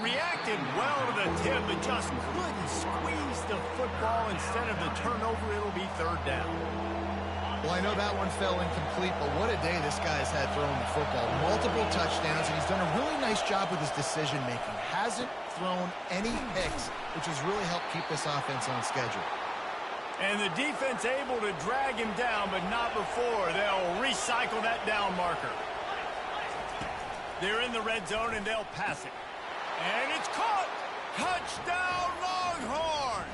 Reacted well to the tip, but just couldn't squeeze the football. Instead of the turnover, it'll be third down. Well, I know that one fell incomplete, but what a day this guy's had throwing the football. Multiple touchdowns, and he's done a really nice job with his decision-making. Hasn't thrown any picks, which has really helped keep this offense on schedule. And the defense able to drag him down, but not before. They'll recycle that down marker. They're in the red zone, and they'll pass it. And it's caught! Touchdown, Longhorns!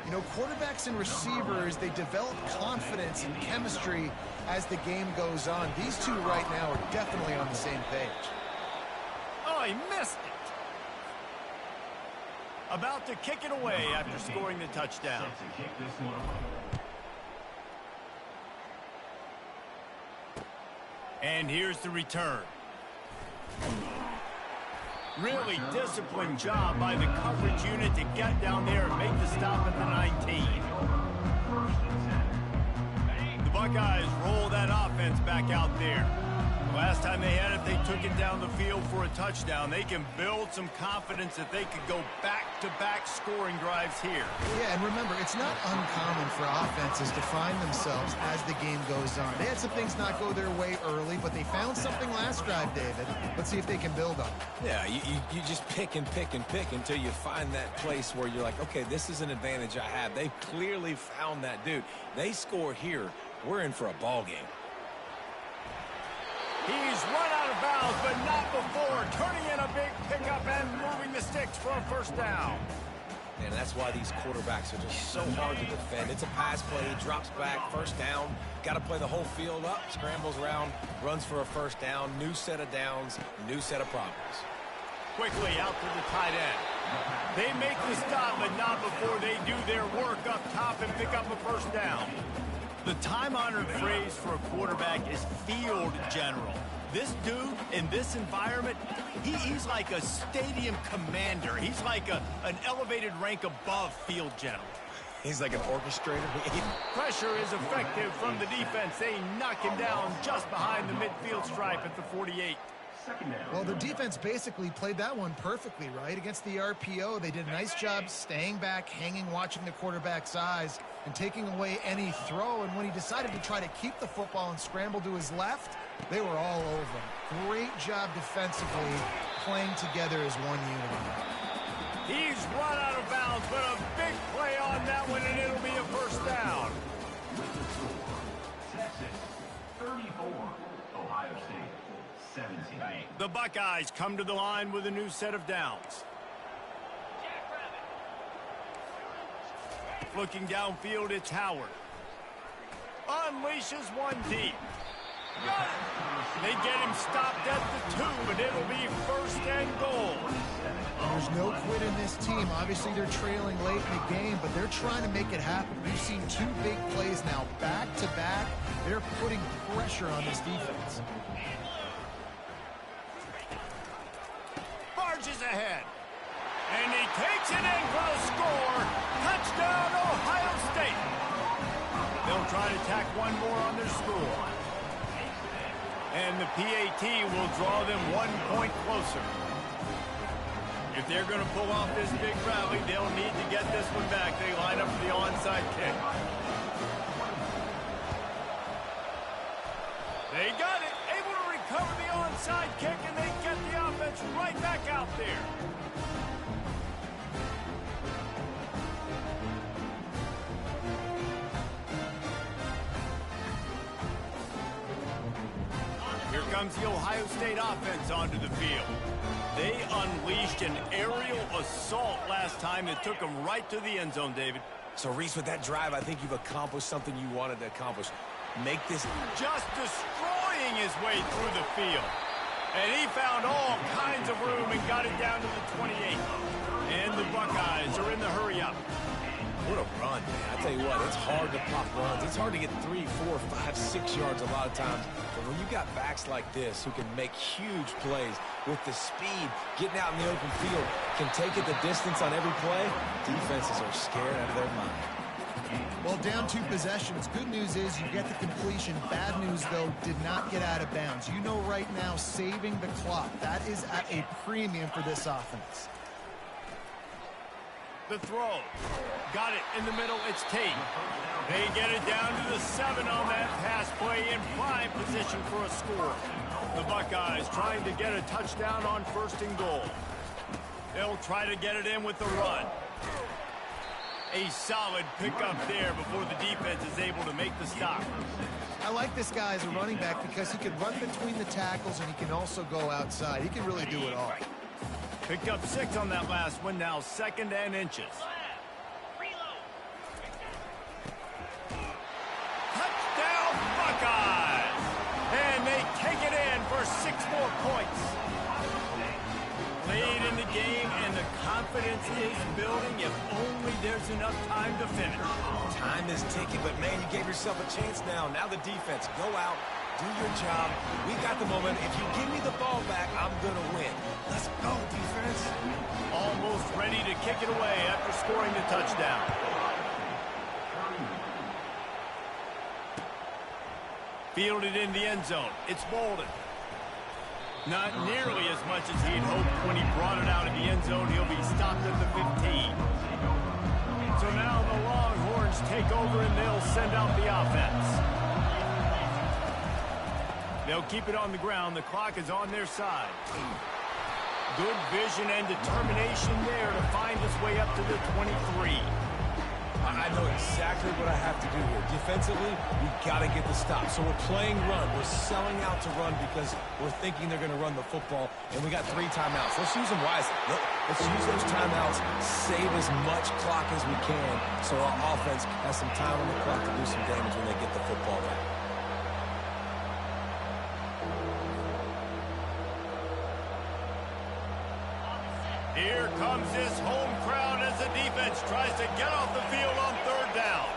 You You know, quarterbacks and receivers, they develop confidence and chemistry as the game goes on. These two right now are definitely on the same page. Oh, he missed it. About to kick it away after scoring the touchdown. Set to kick this one away. And here's the return. Really disciplined job by the coverage unit to get down there and make the stop at the 19. The Buckeyes roll that offense back out there. The last time they had it, they took it down the field for a touchdown. They can build some confidence that they could go back-to-back scoring drives here. Yeah, and remember, it's not uncommon for offenses to find themselves as the game goes on. They had some things not go their way early, but they found something last drive, David. Let's see if they can build on it. Yeah, you just pick and pick and pick until you find that place where you're like, okay, this is an advantage I have. They've clearly found that, dude. They score here, we're in for a ball game. He's run out of bounds, but not before turning in a big pickup and moving the sticks for a first down. And that's why these quarterbacks are just so hard to defend. It's a pass play, he drops back, first down. Got to play the whole field up, scrambles around, runs for a first down, new set of downs, new set of problems. Quickly out to the tight end. They make the stop, but not before they do their work up top and pick up a first down. The time-honored phrase for a quarterback is field general. This dude, in this environment, he's like a stadium commander. He's like an elevated rank above field general. He's like an orchestrator. Pressure is effective from the defense. They knock him down just behind the midfield stripe at the 48. Well, their defense basically played that one perfectly, right? Against the RPO, they did a nice job staying back, hanging, watching the quarterback's eyes, and taking away any throw. And when he decided to try to keep the football and scramble to his left, they were all over him. Great job defensively, playing together as one unit. He's run out of bounds, but a big play on that one, and it'll be a first down. With the score, Texas 34, Ohio State 17. The Buckeyes come to the line with a new set of downs. Looking downfield, it's Howard. Unleashes one deep. Got it! They get him stopped at the 2, but it'll be first and goal. There's no quit in this team. Obviously, they're trailing late in the game, but they're trying to make it happen. We've seen two big plays now, back-to-back. They're putting pressure on this defense. Barges ahead. And he takes it in for the score. Touchdown, Ohio State. They'll try to tack one more on their score. And the PAT will draw them 1 point closer. If they're going to pull off this big rally, they'll need to get this one back. They line up for the onside kick. They got it. Able to recover the onside kick, and they get the offense right back out there. Here comes the Ohio State offense onto the field. They unleashed an aerial assault last time that took them right to the end zone, David. So, Reese, with that drive, I think you've accomplished something you wanted to accomplish. Make this... Just destroying his way through the field. And he found all kinds of room and got it down to the 28. And the Buckeyes are in the hurry-up. What a run, man. I tell you what, it's hard to pop runs. It's hard to get 3, 4, 5, 6 yards a lot of times. But when you got backs like this who can make huge plays with the speed, getting out in the open field, can take it the distance on every play, defenses are scared out of their mind. Well, down 2 possessions. Good news is you get the completion. Bad news, though, did not get out of bounds. You know right now, saving the clock. That is at a premium for this offense. The throw. Got it in the middle. It's Tate. They get it down to the 7 on that pass play in prime position for a score. The Buckeyes trying to get a touchdown on first and goal. They'll try to get it in with the run. A solid pickup there before the defense is able to make the stop. I like this guy as a running back because he can run between the tackles and he can also go outside. He can really do it all. Picked up 6 on that last one, now 2nd and inches. 6 more points. Late in the game, and the confidence is building if only there's enough time to finish. Time is ticking, but man, you gave yourself a chance now. Now the defense, go out, do your job. We got the moment. If you give me the ball back, I'm going to win. Let's go, defense. Almost ready to kick it away after scoring the touchdown. Fielded in the end zone. It's Bolden. Not nearly as much as he'd hoped when he brought it out of the end zone. He'll be stopped at the 15. So now the Longhorns take over and they'll send out the offense. They'll keep it on the ground. The clock is on their side. Good vision and determination there to find his way up to the 23. I know exactly what I have to do here. Defensively, we got to get the stop. So we're playing run. We're selling out to run because we're thinking they're going to run the football, and we got 3 timeouts. Let's use them wisely. Let's use those timeouts, save as much clock as we can so our offense has some time on the clock to do some damage when they get the football back. Here comes this home crowd as the defense tries to get off the field on 3rd down.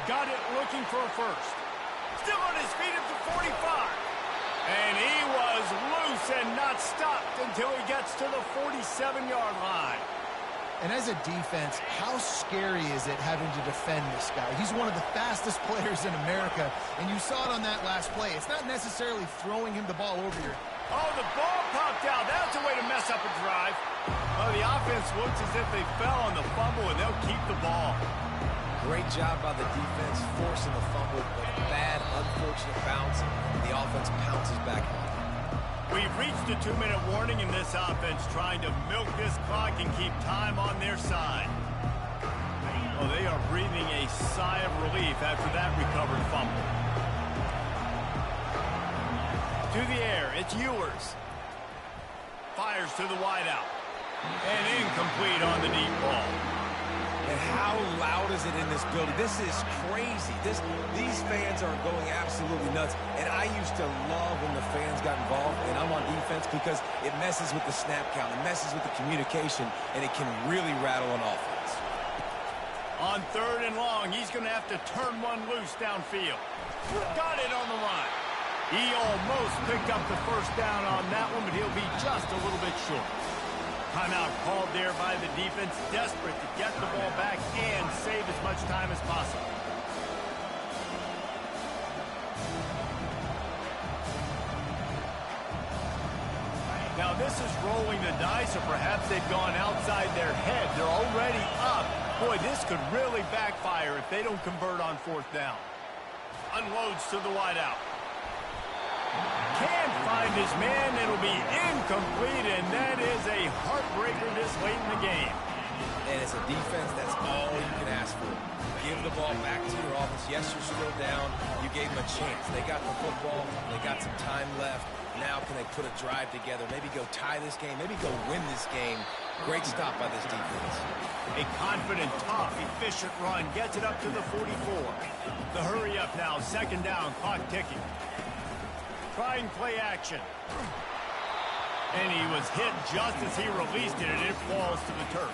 Got it looking for a first. Still on his feet at the 45. And he was loose and not stopped until he gets to the 47-yard line. And as a defense, how scary is it having to defend this guy? He's one of the fastest players in America, and you saw it on that last play. It's not necessarily throwing him the ball over here. Oh, the ball popped out. That's a way to mess up a drive. Oh, the offense looks as if they fell on the fumble, and they'll keep the ball. Great job by the defense, forcing the fumble, but bad, unfortunate bounce. The offense pounces back on it. We've reached a 2-minute warning in this offense, trying to milk this clock and keep time on their side. Oh, they are breathing a sigh of relief after that recovered fumble. To the air, it's Ewers. Fires to the wideout. And incomplete on the deep ball. And how loud is it in this building? This is crazy. These fans are going absolutely nuts. And I used to love when the fans got involved, and I'm on defense because it messes with the snap count. It messes with the communication, and it can really rattle an offense. On 3rd and long, he's going to have to turn one loose downfield. Got it on the run. He almost picked up the first down on that one, but he'll be just a little bit short. Timeout called there by the defense, desperate to get the ball back and save as much time as possible. Now this is rolling the dice, or perhaps they've gone outside their head. They're already up. Boy, this could really backfire if they don't convert on 4th down. Unloads to the wideout. Can't find his man. It'll be incomplete, and that is a heartbreaker this late in the game. And as a defense, that's all you can ask for. Give the ball back to your offense. Yes, you're still down. You gave them a chance. They got the football. They got some time left. Now can they put a drive together? Maybe go tie this game. Maybe go win this game. Great stop by this defense. A confident, tough, efficient run gets it up to the 44. The hurry up now. 2nd down. Clock ticking. Trying play action. And he was hit just as he released it, and it falls to the turf.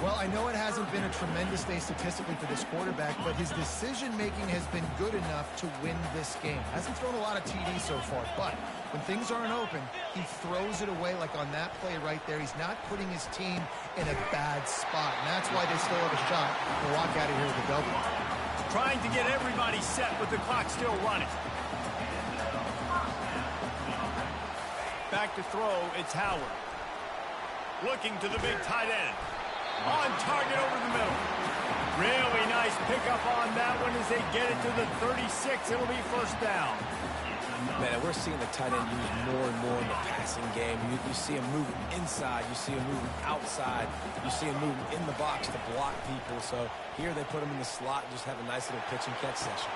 Well, I know it hasn't been a tremendous day statistically for this quarterback, but his decision-making has been good enough to win this game. Hasn't thrown a lot of TDs so far, but when things aren't open, he throws it away like on that play right there. He's not putting his team in a bad spot, and that's why they still have a shot to walk out of here with a W. Trying to get everybody set with the clock still running. Back to throw, it's Howard. Looking to the big tight end. On target over the middle. Really nice pickup on that one as they get it to the 36. It'll be 1st down. Man, we're seeing the tight end used more and more in the passing game. You see him moving inside. You see him moving outside. You see him moving in the box to block people. So here they put him in the slot and just have a nice little pitch and catch session.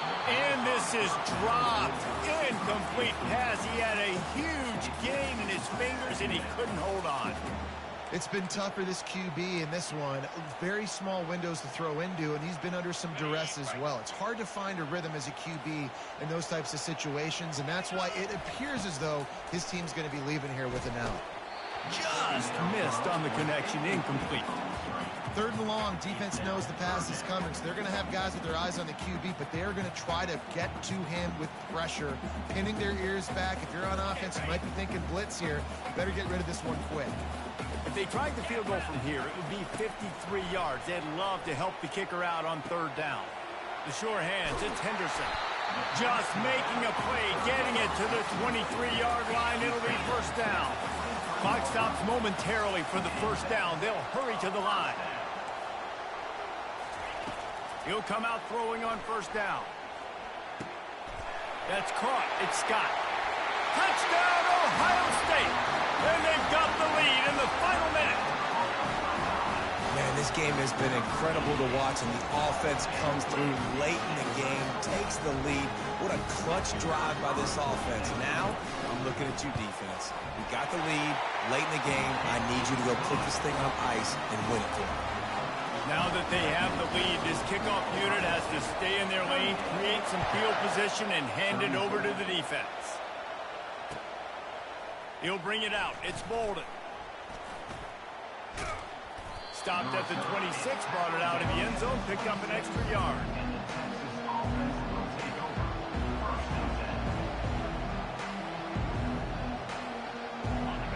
And this is dropped. Incomplete pass. He had a huge gain in his fingers, and he couldn't hold on. It's been tough for this QB in this one. Very small windows to throw into, and he's been under some duress as well. It's hard to find a rhythm as a QB in those types of situations, and that's why it appears as though his team's going to be leaving here with an out. Just missed on the connection, incomplete. 3rd and long, defense knows the pass is coming, so they're going to have guys with their eyes on the QB, but they're going to try to get to him with pressure, pinning their ears back. If you're on offense, you might be thinking blitz here. You better get rid of this one quick. If they tried the field goal from here, it would be 53 yards. They'd love to help the kicker out on 3rd down. The sure hands, it's Henderson. Just making a play, getting it to the 23-yard line. It'll be 1st down. Clock stops momentarily for the 1st down. They'll hurry to the line. He'll come out throwing on 1st down. That's caught. It's Scott. Touchdown, Ohio State! And they've got the lead in the final minute. Man, this game has been incredible to watch, and the offense comes through late in the game, takes the lead. What a clutch drive by this offense. Now, I'm looking at you, defense. You got the lead late in the game. I need you to go put this thing on ice and win it for me. Now that they have the lead, this kickoff unit has to stay in their lane, create some field position, and hand it over to the defense. He'll bring it out. It's Bolden. Stopped at the 26, brought it out of the end zone, picked up an extra yard.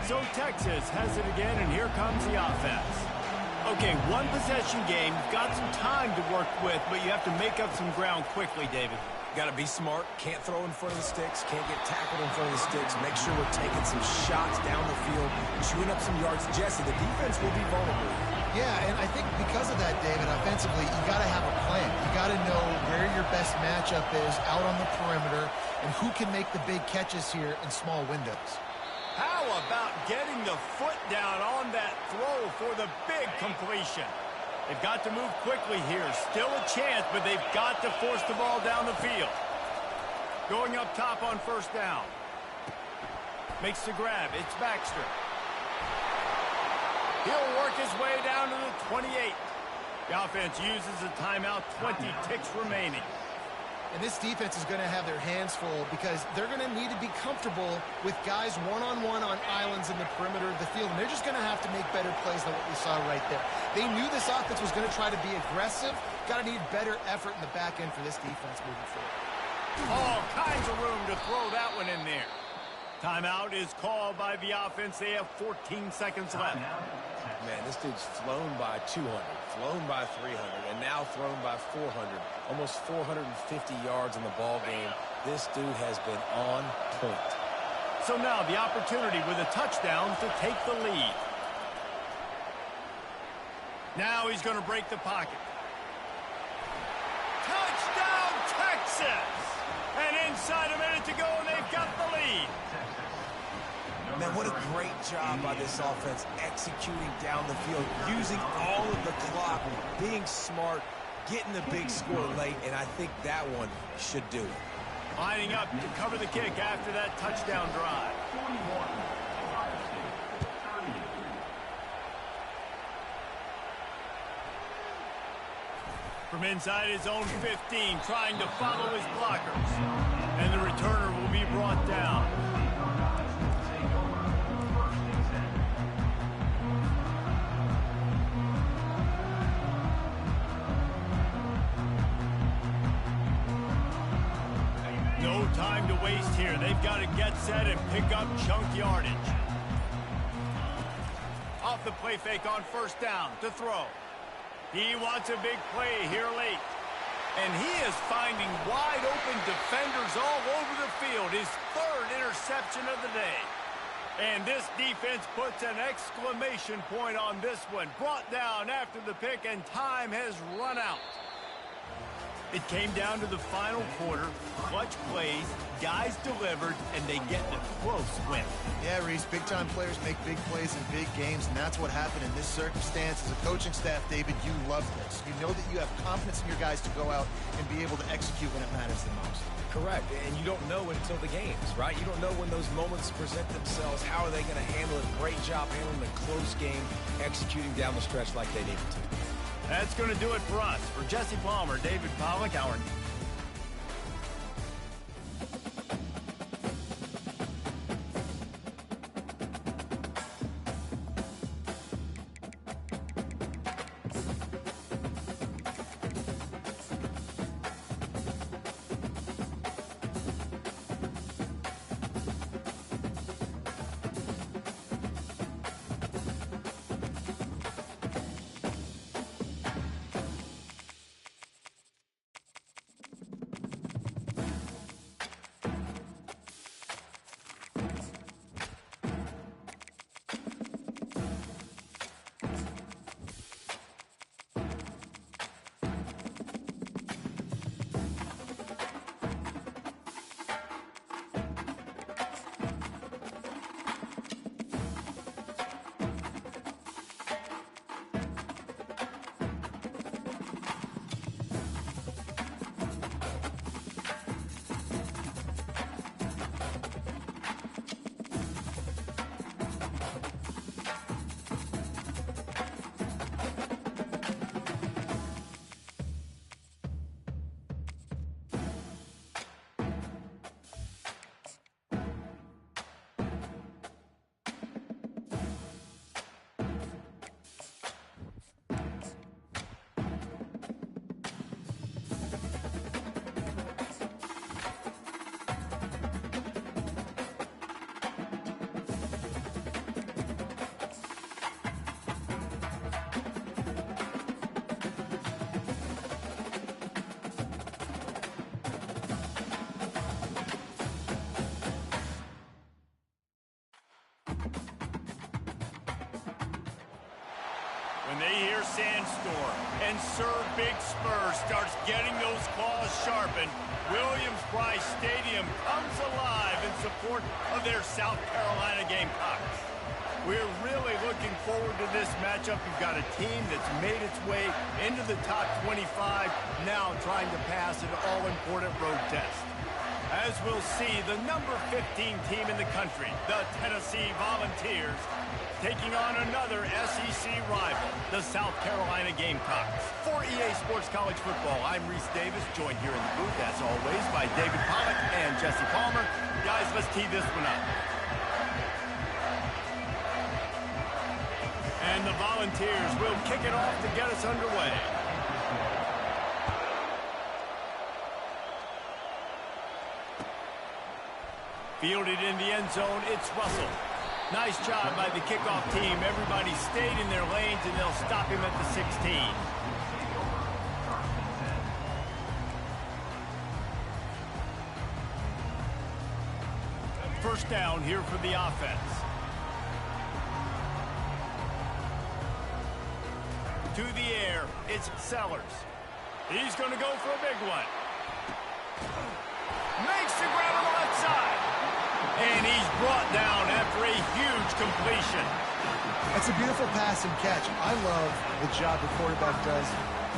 So Texas has it again, and here comes the offense. Okay, one possession game. You've got some time to work with, but you have to make up some ground quickly, David. Got to be smart. Can't throw in front of the sticks. Can't get tackled in front of the sticks. Make sure we're taking some shots down the field, chewing up some yards. Jesse, the defense will be vulnerable. Yeah, and I think because of that, David, offensively, you got to have a plan. You got to know where your best matchup is out on the perimeter and who can make the big catches here in small windows. How about getting the foot down on that throw for the big completion? They've got to move quickly here. Still a chance, but they've got to force the ball down the field. Going up top on 1st down. Makes the grab. It's Baxter. He'll work his way down to the 28. The offense uses a timeout. 20 ticks remaining. And this defense is going to have their hands full because they're going to need to be comfortable with guys one-on-one on islands in the perimeter of the field. And they're just going to have to make better plays than what we saw right there. They knew this offense was going to try to be aggressive. Got to need better effort in the back end for this defense moving forward. All kinds of room to throw that one in there. Timeout is called by the offense. They have 14 seconds left. Man, this dude's flown by 200, flown by 300, and now thrown by 400. Almost 450 yards in the ball game. This dude has been on point. So now the opportunity with a touchdown to take the lead. Now he's going to break the pocket. Touchdown, Texas! And inside a minute to go, and they've got the lead. Man, what a great job by this offense executing down the field, using all of the clock, being smart, getting the big score late, and I think that one should do it. Lining up to cover the kick after that touchdown drive. From inside his own 15, trying to follow his blockers. And the returner will be brought down. No time to waste here. They've got to get set and pick up chunk yardage. Off the play fake on 1st down to throw. He wants a big play here late. And he is finding wide open defenders all over the field. His 3rd interception of the day. And this defense puts an exclamation point on this one. Brought down after the pick, and time has run out. It came down to the final quarter. Clutch plays, guys delivered, and they get a close win. Yeah, Reese, big-time players make big plays in big games, and that's what happened in this circumstance. As a coaching staff, David, you love this. You know that you have confidence in your guys to go out and be able to execute when it matters the most. Correct, and you don't know until the games, right? You don't know when those moments present themselves. How are they going to handle it? Great job handling the close game, executing down the stretch like they needed to. That's going to do it for us. For Jesse Palmer, David Pollack, our when they hear Sandstorm and Sir Big Spur starts getting those claws sharpened, Williams-Brice Stadium comes alive in support of their South Carolina Gamecocks. We're really looking forward to this matchup. You've got a team that's made its way into the top 25, now trying to pass an all-important road test. As we'll see, the number 15 team in the country, the Tennessee Volunteers, taking on another SEC rival, the South Carolina Gamecocks. For EA Sports College Football, I'm Reese Davis, joined here in the booth, as always, by David Pollack and Jesse Palmer. Guys, let's tee this one up. And the Volunteers will kick it off to get us underway. Fielded in the end zone, it's Russell. Nice job by the kickoff team. Everybody stayed in their lanes, and they'll stop him at the 16. First down here for the offense. To the air, it's Sellers. He's going to go for a big one. Makes the grab on the left side. And he's brought down after a huge completion. That's a beautiful pass and catch. I love the job the quarterback does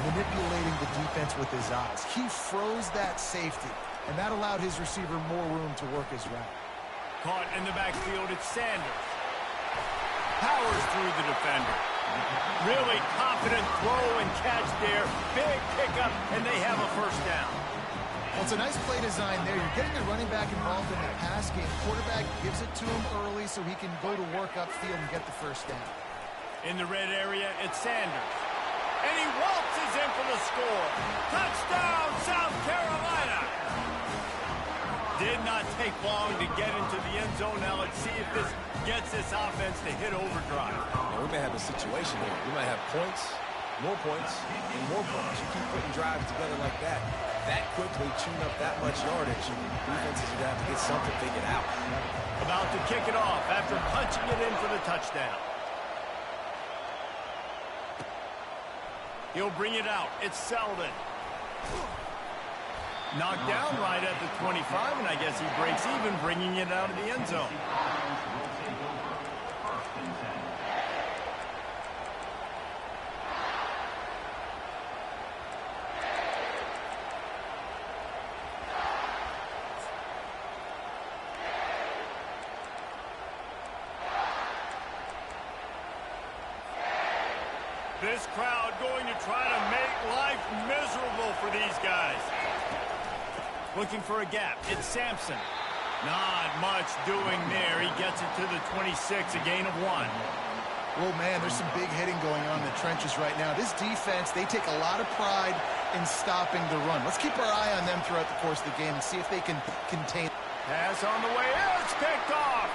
manipulating the defense with his eyes. He froze that safety, and that allowed his receiver more room to work his route. Caught in the backfield, it's Sanders. Powers through the defender. Really confident throw and catch there. Big pickup, and they have a first down. Well, it's a nice play design there. You're getting the running back involved in the pass game. Quarterback gives it to him early so he can go to work upfield and get the first down. In the red area, it's Sanders. And he waltzes in for the score. Touchdown, South Carolina! Did not take long to get into the end zone. Now let's see if this gets this offense to hit overdrive. Now, we may have a situation here. We might have points, more points, and more points. You keep putting drives together like that quickly, chewing up that much yardage, defenses are going to have to get something figured out. About to kick it off after punching it in for the touchdown. He'll bring it out. It's Selden. Knocked down right at the 25, and I guess he breaks even, bringing it out of the end zone. This crowd going to try to make life miserable for these guys. Looking for a gap. It's Sampson. Not much doing there. He gets it to the 26, a gain of 1. Well, man, there's some big hitting going on in the trenches right now. This defense, they take a lot of pride in stopping the run. Let's keep our eye on them throughout the course of the game and see if they can contain. Pass on the way. It's picked off.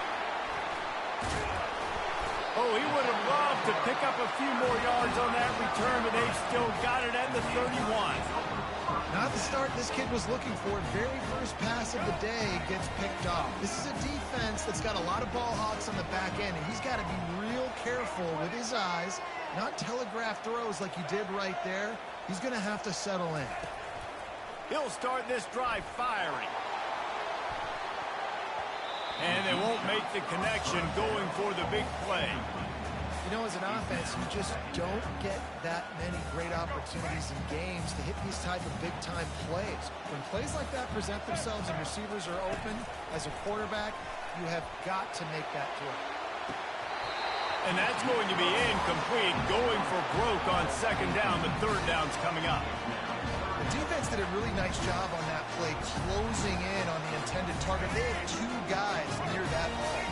Oh, he would have loved to pick up a few more yards on that return, but they've still got it at the 31. Not the start this kid was looking for. Very first pass of the day gets picked off. This is a defense that's got a lot of ball hawks on the back end, and he's got to be real careful with his eyes, not telegraph throws like he did right there. He's going to have to settle in. He'll start this drive firing. And they won't make the connection going for the big play. You know, as an offense, you just don't get that many great opportunities in games to hit these type of big-time plays. When plays like that present themselves and receivers are open, as a quarterback, you have got to make that throw. And that's going to be incomplete, going for broke on second down. The third down's coming up. The defense did a really nice job on that play, closing in on the intended target. They had 2 guys near that ball.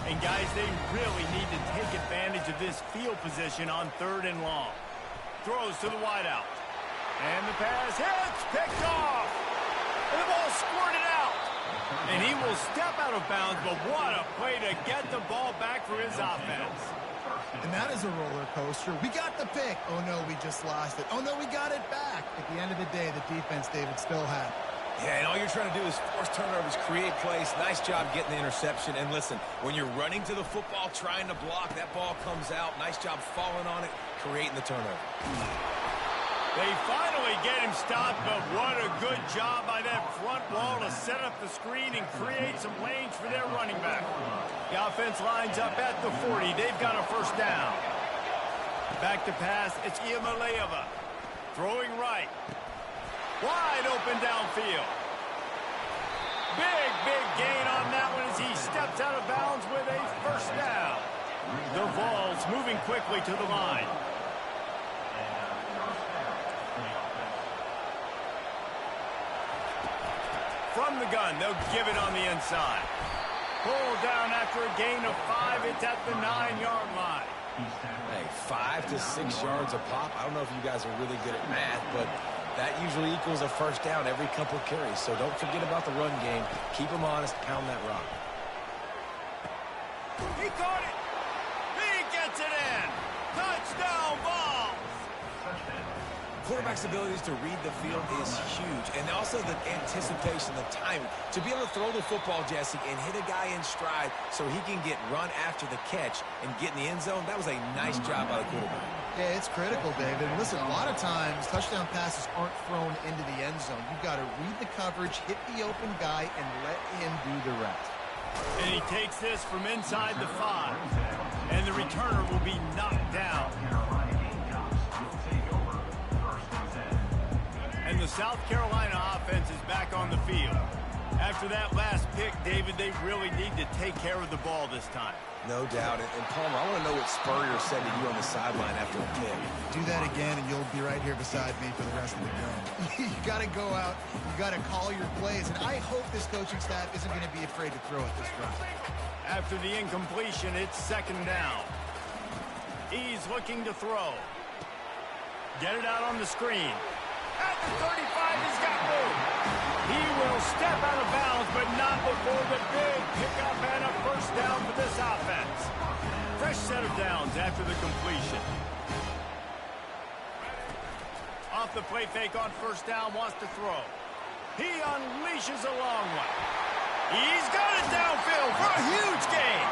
And guys, they really need to take advantage of this field position on 3rd and long. Throws to the wideout. And the pass hits, picked off. And the ball squirted out. And he will step out of bounds, but what a play to get the ball back for his offense. And that is a roller coaster. We got the pick. Oh, no, we just lost it. Oh, no, we got it back. At the end of the day, the defense, David, still had it. Yeah, and all you're trying to do is force turnovers, create plays. Nice job getting the interception. And listen, when you're running to the football, trying to block, that ball comes out. Nice job falling on it, creating the turnover. They finally get him stopped, but what a good job by that front wall to set up the screen and create some lanes for their running back. The offense lines up at the 40. They've got a first down. Back to pass. It's Iamaleava. Throwing right. Wide open downfield. Big gain on that one as he steps out of bounds with a first down. The Vols moving quickly to the line. From the gun, they'll give it on the inside. Pulled down after a gain of 5. It's at the 9-yard line. Hey, 5 to 6 yards a pop. I don't know if you guys are really good at math, but that usually equals a first down every couple carries. So don't forget about the run game. Keep them honest. Pound that rock. He caught it. He gets it in. Touchdown, Vols. Quarterback's abilities to read the field is huge. And also the anticipation, the timing. To be able to throw the football, Jesse, and hit a guy in stride so he can get run after the catch and get in the end zone, that was a nice job by the quarterback. Yeah, it's critical, David. Listen, a lot of times touchdown passes aren't thrown into the end zone. You've got to read the coverage, hit the open guy, and let him do the rest. And he takes this from inside the 5. And the returner will be knocked down. And the South Carolina offense is back on the field. After that last pick, David, they really need to take care of the ball this time. No doubt. And Palmer, I want to know what Spurrier said to you on the sideline after the pick. Do that again, and you'll be right here beside me for the rest of the game. You got to go out. You got to call your plays. And I hope this coaching staff isn't going to be afraid to throw at this drive. After the incompletion, it's second down. He's looking to throw. Get it out on the screen. At the 35, he's got room. He will step out of bounds, but not before the big pickup and a first down for this offense. Fresh set of downs after the completion. Off the play fake on first down, wants to throw. He unleashes a long one. He's got it downfield for a huge gain.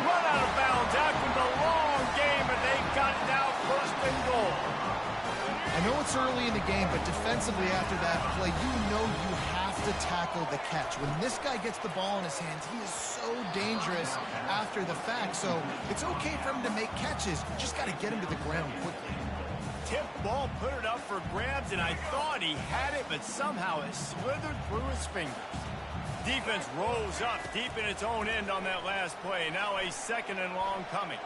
Run out of bounds after the long game, and they've got now first and goal. I know it's it's early in the game, but defensively after that play, you know you have to tackle the catch. When this guy gets the ball in his hands, he is so dangerous after the fact. So it's okay for him to make catches. You just got to get him to the ground quickly. Tip ball, put it up for grabs, and I thought he had it, but somehow it slithered through his fingers. Defense rolls up deep in its own end on that last play. Now a second and long coming.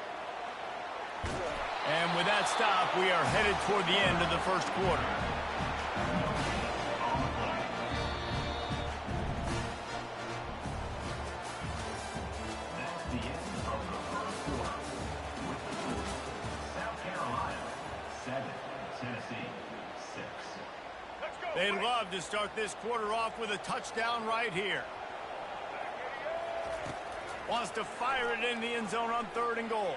And with that stop, we are headed toward the end of the first quarter. That's the end of the first quarter. With the score, South Carolina 7, Tennessee 6. They'd love to start this quarter off with a touchdown right here. Wants to fire it in the end zone on 3rd and goal.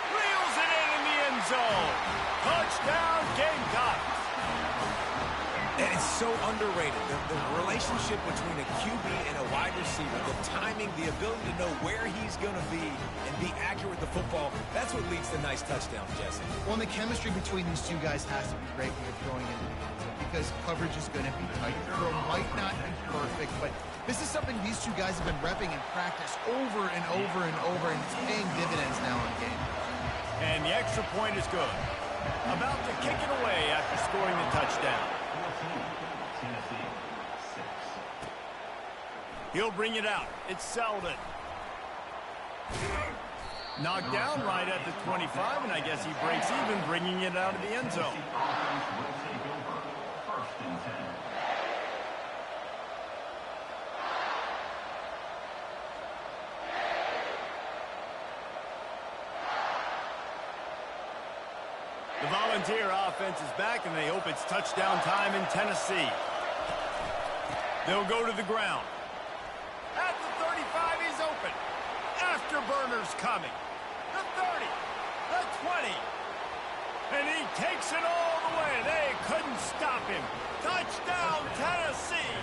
Reels it in the end zone. Touchdown, Gamecocks. And it's so underrated. The relationship between a QB and a wide receiver, the timing, the ability to know where he's going to be and be accurate with the football, that's what leads to nice touchdowns, Jesse. Well, and the chemistry between these two guys has to be great when you're throwing into the end zone because coverage is going to be tight. The throw might not be perfect, but this is something these two guys have been repping in practice over and over and over, and it's paying dividends now in game. And the extra point is good. About to kick it away after scoring the touchdown. Tennessee 6. He'll bring it out. It's Selden. Knocked down right at the 25, and I guess he breaks even, bringing it out of the end zone. Offense will take over. 1st and 10. The Volunteer offense is back, and they hope it's touchdown time in Tennessee. They'll go to the ground. At the 35, he's open. Afterburner's coming. The 30, the 20. And he takes it all the way. They couldn't stop him. Touchdown, Tennessee.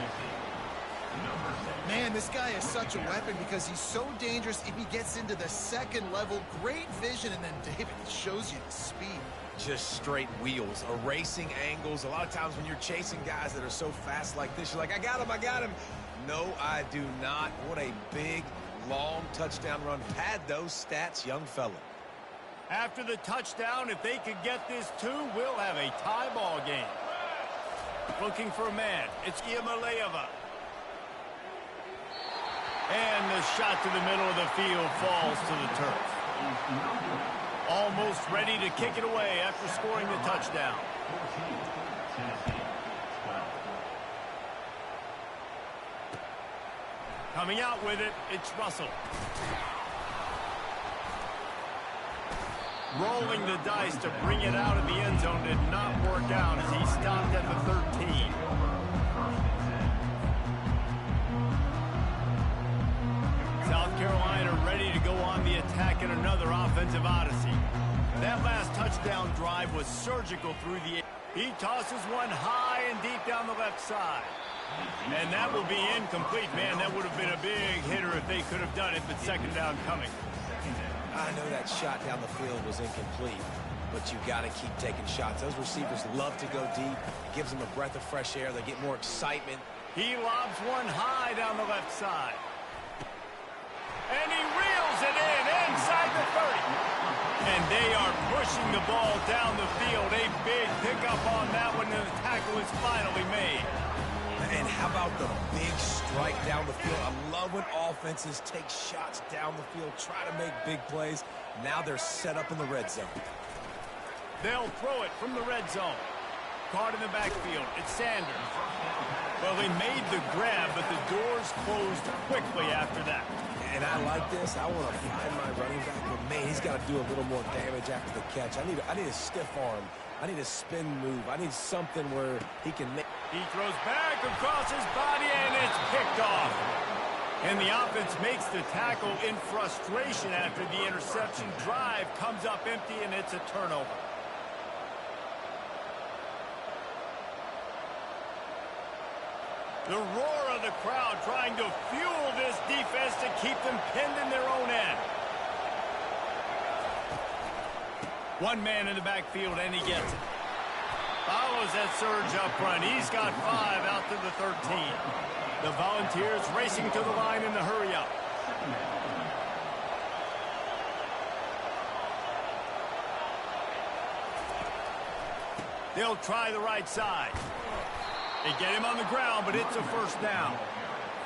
Man, this guy is such a weapon because he's so dangerous if he gets into the second level. Great vision, and then David shows you the speed. Just straight wheels, erasing angles. A lot of times when you're chasing guys that are so fast like this, you're like, I got him, I got him. No, I do not. What a big, long touchdown run. Pad those stats, young fella. After the touchdown, if they could get this too, we'll have a tie ball game. Looking for a man. It's Iamaleava. And the shot to the middle of the field falls to the turf. Almost ready to kick it away after scoring the touchdown. 14, Tennessee 12. Coming out with it, it's Russell. Rolling the dice to bring it out of the end zone did not work out as he stopped at the 13. South Carolina ready to go on the attack in another offensive odyssey. That last touchdown drive was surgical through the air. He tosses one high and deep down the left side. And that will be incomplete. Man, that would have been a big hitter if they could have done it, but second down coming. I know that shot down the field was incomplete, but you got to keep taking shots. Those receivers love to go deep. It gives them a breath of fresh air. They get more excitement. He lobs one high down the left side. And he reels it in inside the 30. And they are pushing the ball down the field. A big pickup on that one, and the tackle is finally made. And how about the big strike down the field? I love when offenses take shots down the field, try to make big plays. Now they're set up in the red zone. They'll throw it from the red zone. Caught in the backfield. It's Sanders. Well, they made the grab, but the doors closed quickly after that. And I like this. I want to find my running back, but man, he's got to do a little more damage after the catch. I need a stiff arm. I need a spin move. I need something where he can make. He throws back across his body, and it's picked off. And the offense makes the tackle in frustration after the interception. Drive comes up empty, and it's a turnover. The roar of the crowd trying to fuel this defense to keep them pinned in their own end. One man in the backfield, and he gets it. Follows that surge up front. He's got 5 out to the 13. The Volunteers racing to the line in the hurry-up. They'll try the right side. They get him on the ground, but it's a first down.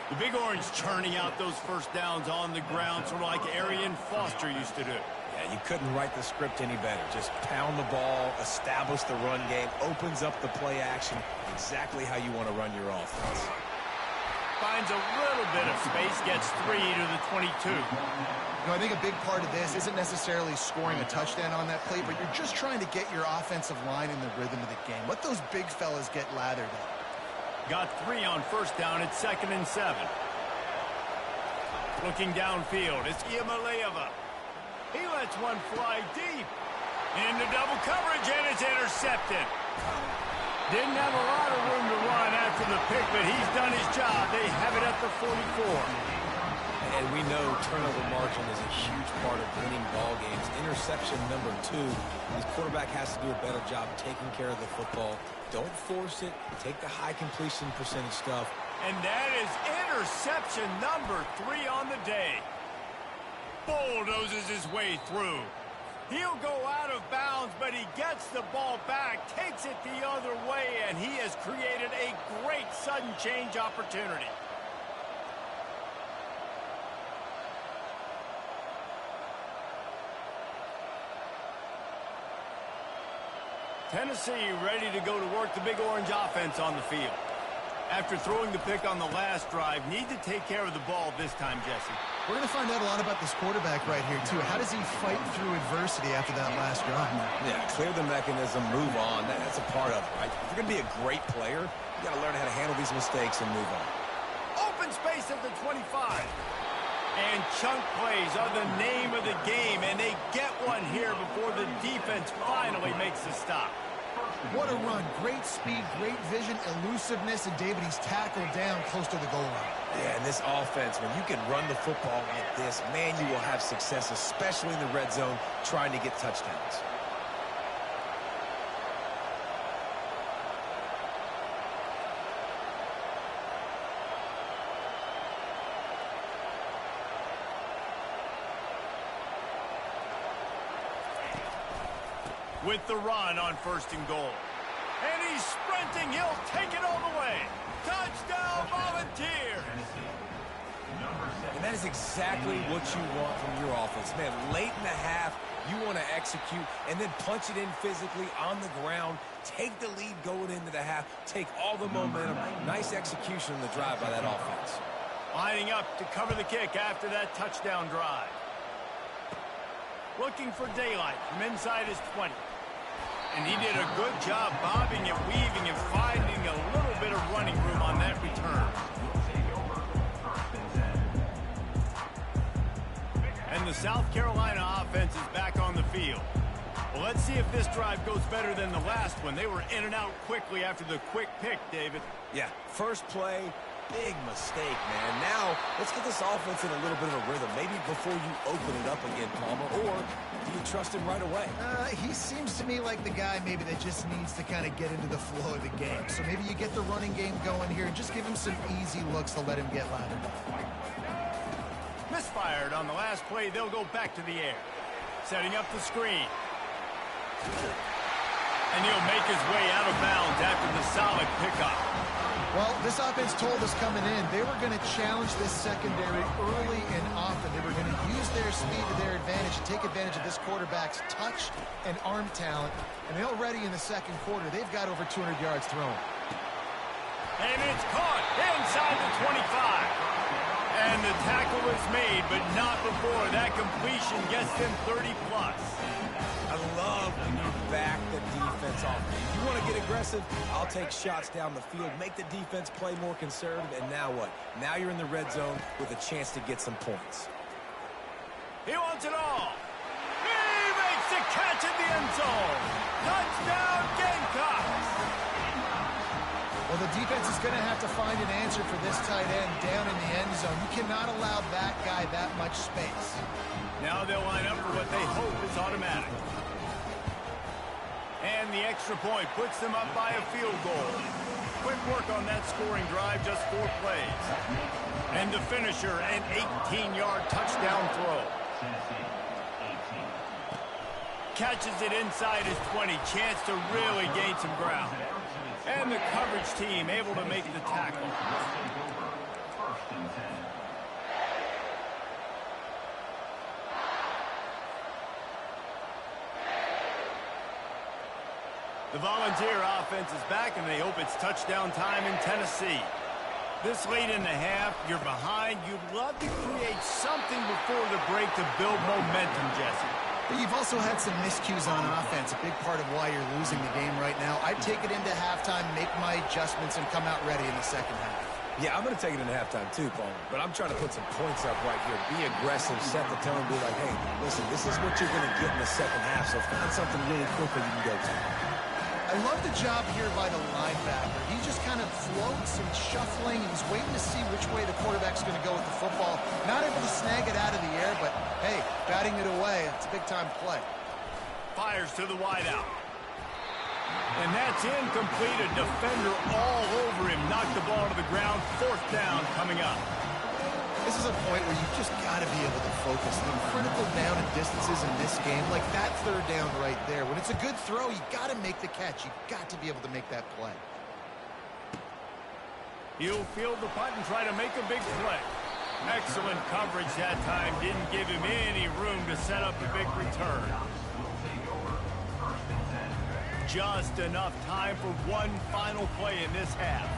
The Big Orange churning out those first downs on the ground, sort of like Arian Foster used to do. Yeah, you couldn't write the script any better. Just pound the ball, establish the run game, opens up the play action, exactly how you want to run your offense. Finds a little bit of space, gets 3 to the 22. I think a big part of this isn't necessarily scoring a touchdown on that play, but you're just trying to get your offensive line in the rhythm of the game. Let those big fellas get lathered up. Got 3 on first down. It's 2nd and 7. Looking downfield, it's Iamaleava. He lets one fly deep. Into double coverage, and it's intercepted. Didn't have a lot of room to run after the pick, but he's done his job. They have it at the 44. And we know turnover margin is a huge part of winning ball games. Interception number 2. His quarterback has to do a better job taking care of the football. Don't force it. Take the high completion percentage stuff. And that is interception number 3 on the day. Bulldozes his way through. He'll go out of bounds, but he gets the ball back, takes it the other way, and he has created a great sudden change opportunity. Tennessee ready to go to work the Big Orange offense on the field. After throwing the pick on the last drive, need to take care of the ball this time, Jesse. We're going to find out a lot about this quarterback right here, too. How does he fight through adversity after that last drive? Yeah, clear the mechanism, move on. That's a part of it, right? If you're going to be a great player, you got to learn how to handle these mistakes and move on. Open space at the 25. And chunk plays are the name of the game, and they get one here before the defense finally makes the stop. What a run. Great speed, great vision, elusiveness, and David, he's tackled down close to the goal line. Yeah, and this offense, when you can run the football like this, man, you will have success, especially in the red zone, trying to get touchdowns. With the run on 1st and goal. And he's sprinting. He'll take it all the way. Touchdown, Volunteers! And that is exactly what you want from your offense. Man, late in the half, you want to execute and then punch it in physically on the ground. Take the lead going into the half. Take all the momentum. Nice execution in the drive by that offense. Lining up to cover the kick after that touchdown drive. Looking for daylight from inside his 20. And he did a good job bobbing and weaving and finding a little bit of running room on that return. And the South Carolina offense is back on the field. Well, let's see if this drive goes better than the last one. They were in and out quickly after the quick pick, David. Yeah, first play, big mistake, man. Now, let's get this offense in a little bit of a rhythm. Maybe before you open it up again, Palmer, or do you trust him right away? He seems to me like the guy maybe that just needs to kind of get into the flow of the game. So maybe you get the running game going here and just give him some easy looks to let him get lathered up. Misfired on the last play. They'll go back to the air. Setting up the screen. And he'll make his way out of bounds after the solid pickup. Well, this offense told us coming in they were going to challenge this secondary early and often. They were going to use their speed to their advantage and take advantage of this quarterback's touch and arm talent. And already in the second quarter, they've got over 200 yards thrown. And it's caught inside the 25. And the tackle is made, but not before that completion gets them 30-plus. I love when you back the defense off. If you want to get aggressive, I'll take shots down the field, make the defense play more conservative, and now what? Now you're in the red zone with a chance to get some points. He wants it all. He makes the catch in the end zone. Touchdown, Gamecocks. Well, the defense is going to have to find an answer for this tight end down in the end zone. You cannot allow that guy that much space. Now they'll line up for what they hope is automatic. And the extra point puts them up by a field goal. Quick work on that scoring drive, just 4 plays. And the finisher, an 18-yard touchdown throw. Catches it inside his 20. Chance to really gain some ground. And the coverage team able to make the tackle. The Volunteer offense is back, and they hope it's touchdown time in Tennessee. This late in the half, you're behind. You'd love to create something before the break to build momentum, Jesse. But you've also had some miscues on offense, a big part of why you're losing the game right now. I'd take it into halftime, make my adjustments, and come out ready in the second half. Yeah, I'm going to take it into halftime too, Paul. But I'm trying to put some points up right here. Be aggressive, set the tone, be like, hey, listen, this is what you're going to get in the second half, so find something really quickly you can go to. I love the job here by the linebacker. He just kind of floats and shuffling, and he's waiting to see which way the quarterback's going to go with the football. Not able to snag it out of the air, but, hey, batting it away, it's a big-time play. Fires to the wideout. And that's incomplete. A defender all over him. Knocked the ball to the ground. 4th down coming up. This is a point where you've just got to be able to focus. The critical down and distances in this game, like that 3rd down right there. When it's a good throw, you got to make the catch. You've got to be able to make that play. He'll field the punt and try to make a big play. Excellent coverage that time. Didn't give him any room to set up the big return. Just enough time for one final play in this half.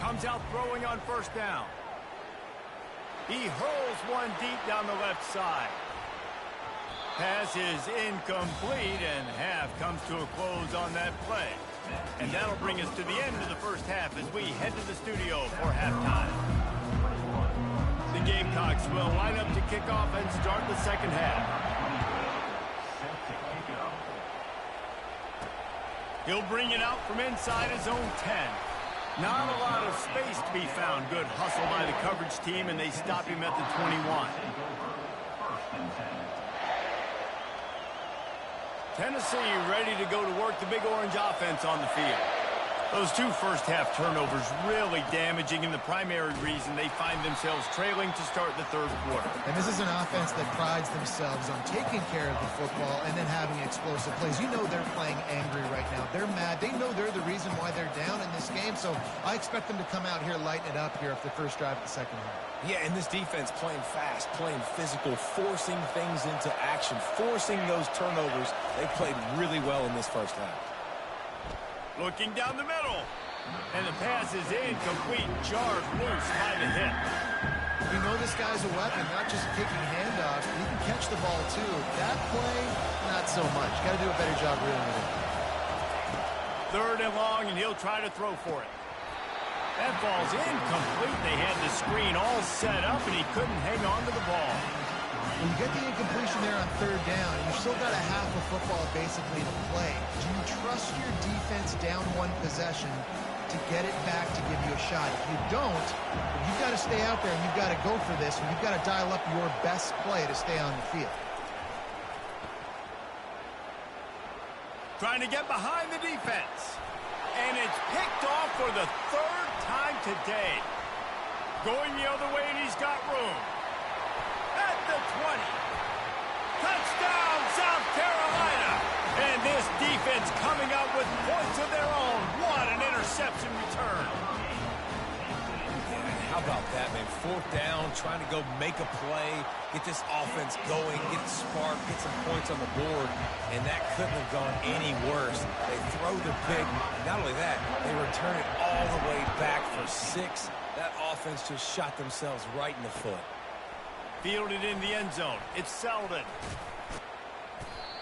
Comes out throwing on 1st down. He hurls one deep down the left side. Pass is incomplete, and half comes to a close on that play. And that'll bring us to the end of the first half as we head to the studio for halftime. The Gamecocks will line up to kick off and start the second half. He'll bring it out from inside his own 10. Not a lot of space to be found. Good hustle by the coverage team, and they stop him at the 21. Tennessee ready to go to work the Big Orange offense on the field. Those 2 first-half turnovers really damaging, and the primary reason they find themselves trailing to start the 3rd quarter. And this is an offense that prides themselves on taking care of the football and then having explosive plays. You know they're playing angry right now. They're mad. They know they're the reason why they're down in this game, so I expect them to come out here, lighten it up here after the first drive of the second half. Yeah, and this defense playing fast, playing physical, forcing things into action, forcing those turnovers. They played really well in this first half. Looking down the middle. And the pass is incomplete. Jarred loose by the hip. We know this guy's a weapon, not just kicking handoffs, but he can catch the ball too. That play, not so much. Got to do a better job reeling it in. 3rd and long, and he'll try to throw for it. That ball's incomplete. They had the screen all set up, and he couldn't hang on to the ball. When you get the incompletion there on 3rd down, you've still got a half of football basically to play. Do you trust your defense down 1 possession to get it back to give you a shot? If you don't, you've got to stay out there and you've got to go for this, and you've got to dial up your best play to stay on the field. Trying to get behind the defense. And it's picked off for the 3rd time today. Going the other way, and he's got room. At the 20. Touchdown, South Carolina. And this defense coming out with points of their own. What an interception return. Yeah, how about that, man? 4th down, trying to go make a play, get this offense going, get the spark, get some points on the board, and that couldn't have gone any worse. They throw the pick. Not only that, they return it all the way back for 6. That offense just shot themselves right in the foot. Fielded in the end zone. It's Selden.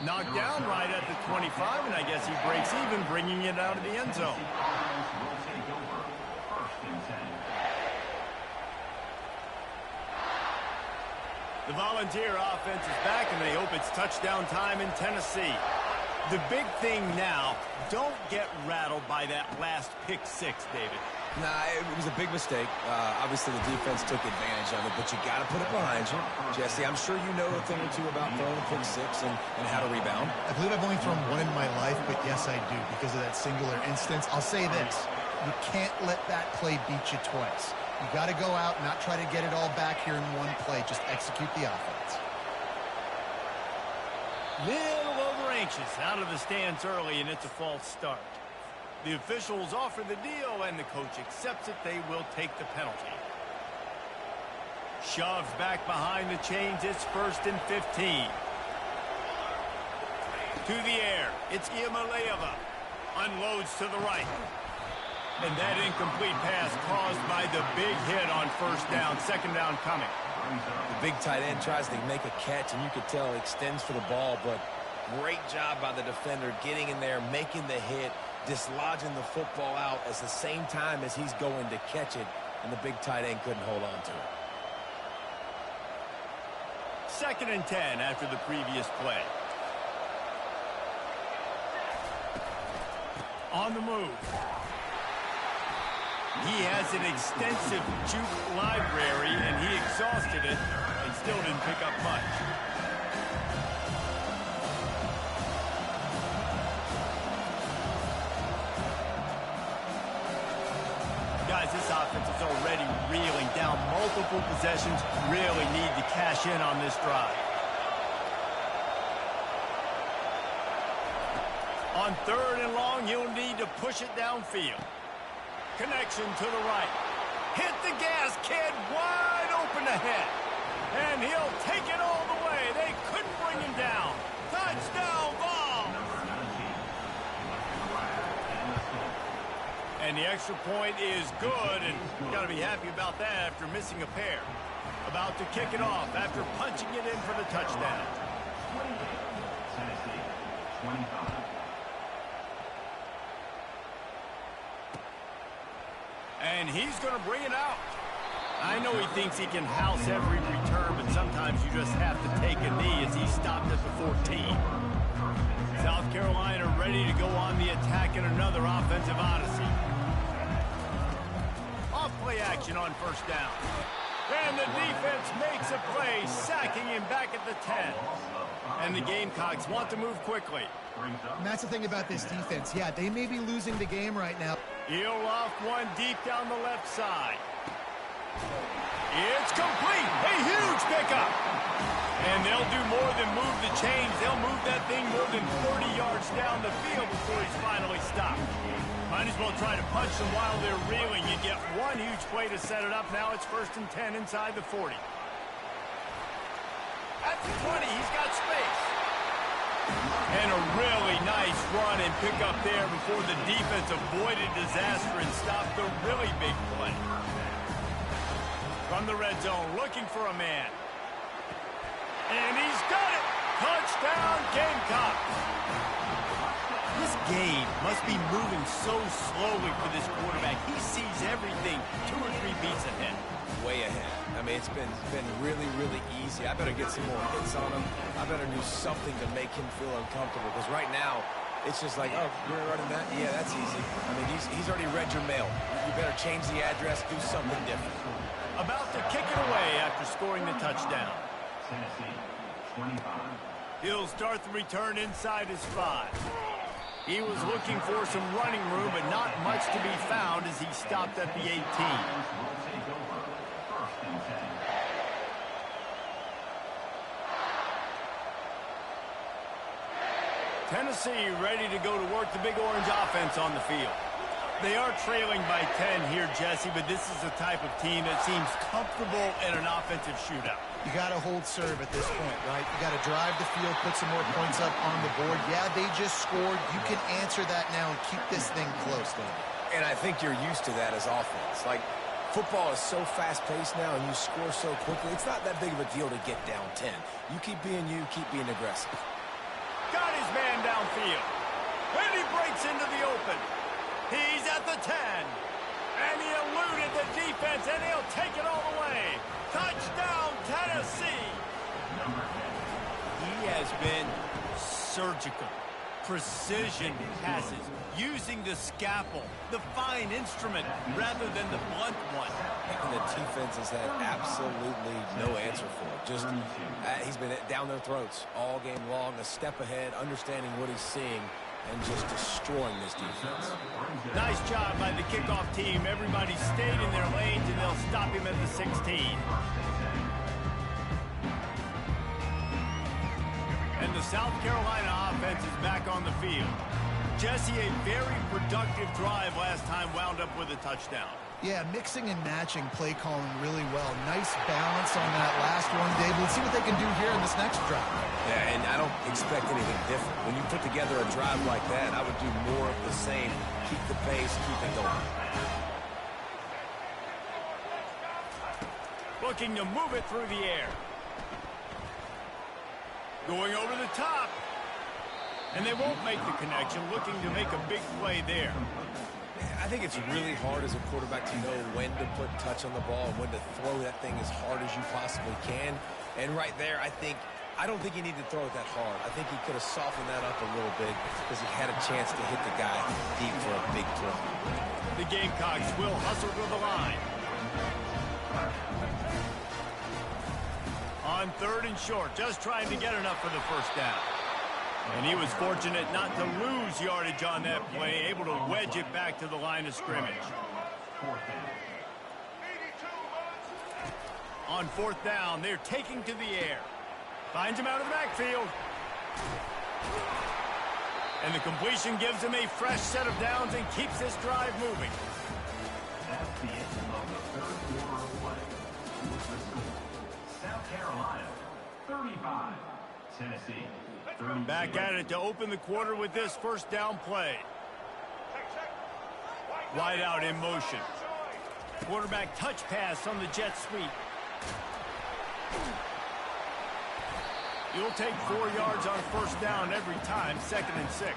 Knocked down right at the 25, and I guess he breaks even, bringing it out of the end zone. The Volunteer offense is back, and they hope it's touchdown time in Tennessee. The big thing now, don't get rattled by that last pick 6, David. Nah, it was a big mistake. Obviously, the defense took advantage of it, but you got to put it behind you. Jesse, I'm sure you know a thing or two about throwing a pick six and how to rebound. I believe I've only thrown one in my life, but yes, I do because of that singular instance. I'll say this. You can't let that play beat you twice. You got to go out and not try to get it all back here in one play. Just execute the offense. Little over anxious out of the stands early, and it's a false start. The officials offer the deal, and the coach accepts it. They will take the penalty. Shoves back behind the chains. It's 1st and 15. To the air. It's Iamaleava. Unloads to the right. And that incomplete pass caused by the big hit on 1st down. 2nd down coming. The big tight end tries to make a catch, and you could tell he extends for the ball, but great job by the defender getting in there, making the hit, dislodging the football out at the same time as he's going to catch it, and the big tight end couldn't hold on to it. 2nd and 10 after the previous play. On the move. He has an extensive juke library, and he exhausted it and still didn't pick up much. Guys, this offense is already reeling down multiple possessions. Really need to cash in on this drive. On 3rd and long, you'll need to push it downfield. Connection to the right. Hit the gas, kid. Wide open ahead. And he'll take it all the way. They couldn't bring him down. Touchdown ball. And the extra point is good, and you got to be happy about that after missing a pair. About to kick it off after punching it in for the touchdown. 28, Tennessee, 25. And he's going to bring it out. I know he thinks he can house every return, but sometimes you just have to take a knee as he stopped at the 14. South Carolina ready to go on the attack in another offensive odyssey. Off play action on 1st down. And the defense makes a play, sacking him back at the 10. And the Gamecocks want to move quickly. And that's the thing about this defense. Yeah, they may be losing the game right now. He'll off one deep down the left side. It's complete. A huge pickup. And they'll do more than move the chains. They'll move that thing more than 30 yards down the field before he's finally stopped. Might as well try to punch them while they're reeling. You get one huge play to set it up. Now it's 1st and 10 inside the 40. At the 20, he's got space. And a really nice run and pick up there before the defense avoided disaster and stopped the really big play. From the red zone, looking for a man. And he's got it! Touchdown, Gamecocks! This game must be moving so slowly for this quarterback. He sees everything 2 or 3 beats ahead. Way ahead. I mean, it's been really, really easy. I better get some more hits on him. I better do something to make him feel uncomfortable, because right now, it's just like, oh, you're running that? Yeah, that's easy. I mean, he's already read your mail. You better change the address, do something different. About to kick it away after scoring the touchdown. Tennessee, 25. He'll start the return inside his 5. He was looking for some running room, but not much to be found as he stopped at the 18. Will take over. 1st and 10. Tennessee ready to go to work the Big Orange offense on the field. They are trailing by 10 here, Jesse, but this is the type of team that seems comfortable in an offensive shootout. You got to hold serve at this point, right? You got to drive the field, put some more points up on the board. Yeah, they just scored. You can answer that now and keep this thing close, David. And I think you're used to that as offense. Like, football is so fast-paced now, and you score so quickly. It's not that big of a deal to get down 10. You keep being you, keep being aggressive. Got his man downfield. And he breaks into the open. He's at the 10. And he eluded the defense, and he'll take it all the way. Touchdown, Tennessee. Number 10. He has been surgical. precision passes, using the scalpel, the fine instrument, rather than the blunt one. And the defense has had absolutely no answer for it. Just, he's been down their throats all game long, a step ahead, understanding what he's seeing, and just destroying this defense. Nice job by the kickoff team. Everybody stayed in their lanes, and they'll stop him at the 16. And the South Carolina offense is back on the field. Jesse, a very productive drive last time, wound up with a touchdown. Yeah, mixing and matching play calling really well. Nice balance on that last one, Dave. Let's see what they can do here in this next drive. Yeah, and I don't expect anything different. When you put together a drive like that, I would do more of the same. Keep the pace, keep it going. Looking to move it through the air. Going over the top. And they won't make the connection, looking to make a big play there. I think it's really hard as a quarterback to know when to put touch on the ball and when to throw that thing as hard as you possibly can. And right there, I don't think he needed to throw it that hard. I think he could have softened that up a little bit because he had a chance to hit the guy deep for a big throw. The Gamecocks will hustle to the line. On 3rd and short, just trying to get enough for the first down. And he was fortunate not to lose yardage on that play, able to wedge it back to the line of scrimmage. On 4th down, they're taking to the air. Finds him out of the backfield. And the completion gives him a fresh set of downs and keeps this drive moving. That's the end of the 3rd quarter of play. With the score, South Carolina 35, Tennessee 30. Back at it to open the quarter with this first down play. Wide out in motion. Quarterback touch pass on the jet sweep. You'll take 4 yards on first down every time, 2nd and 6.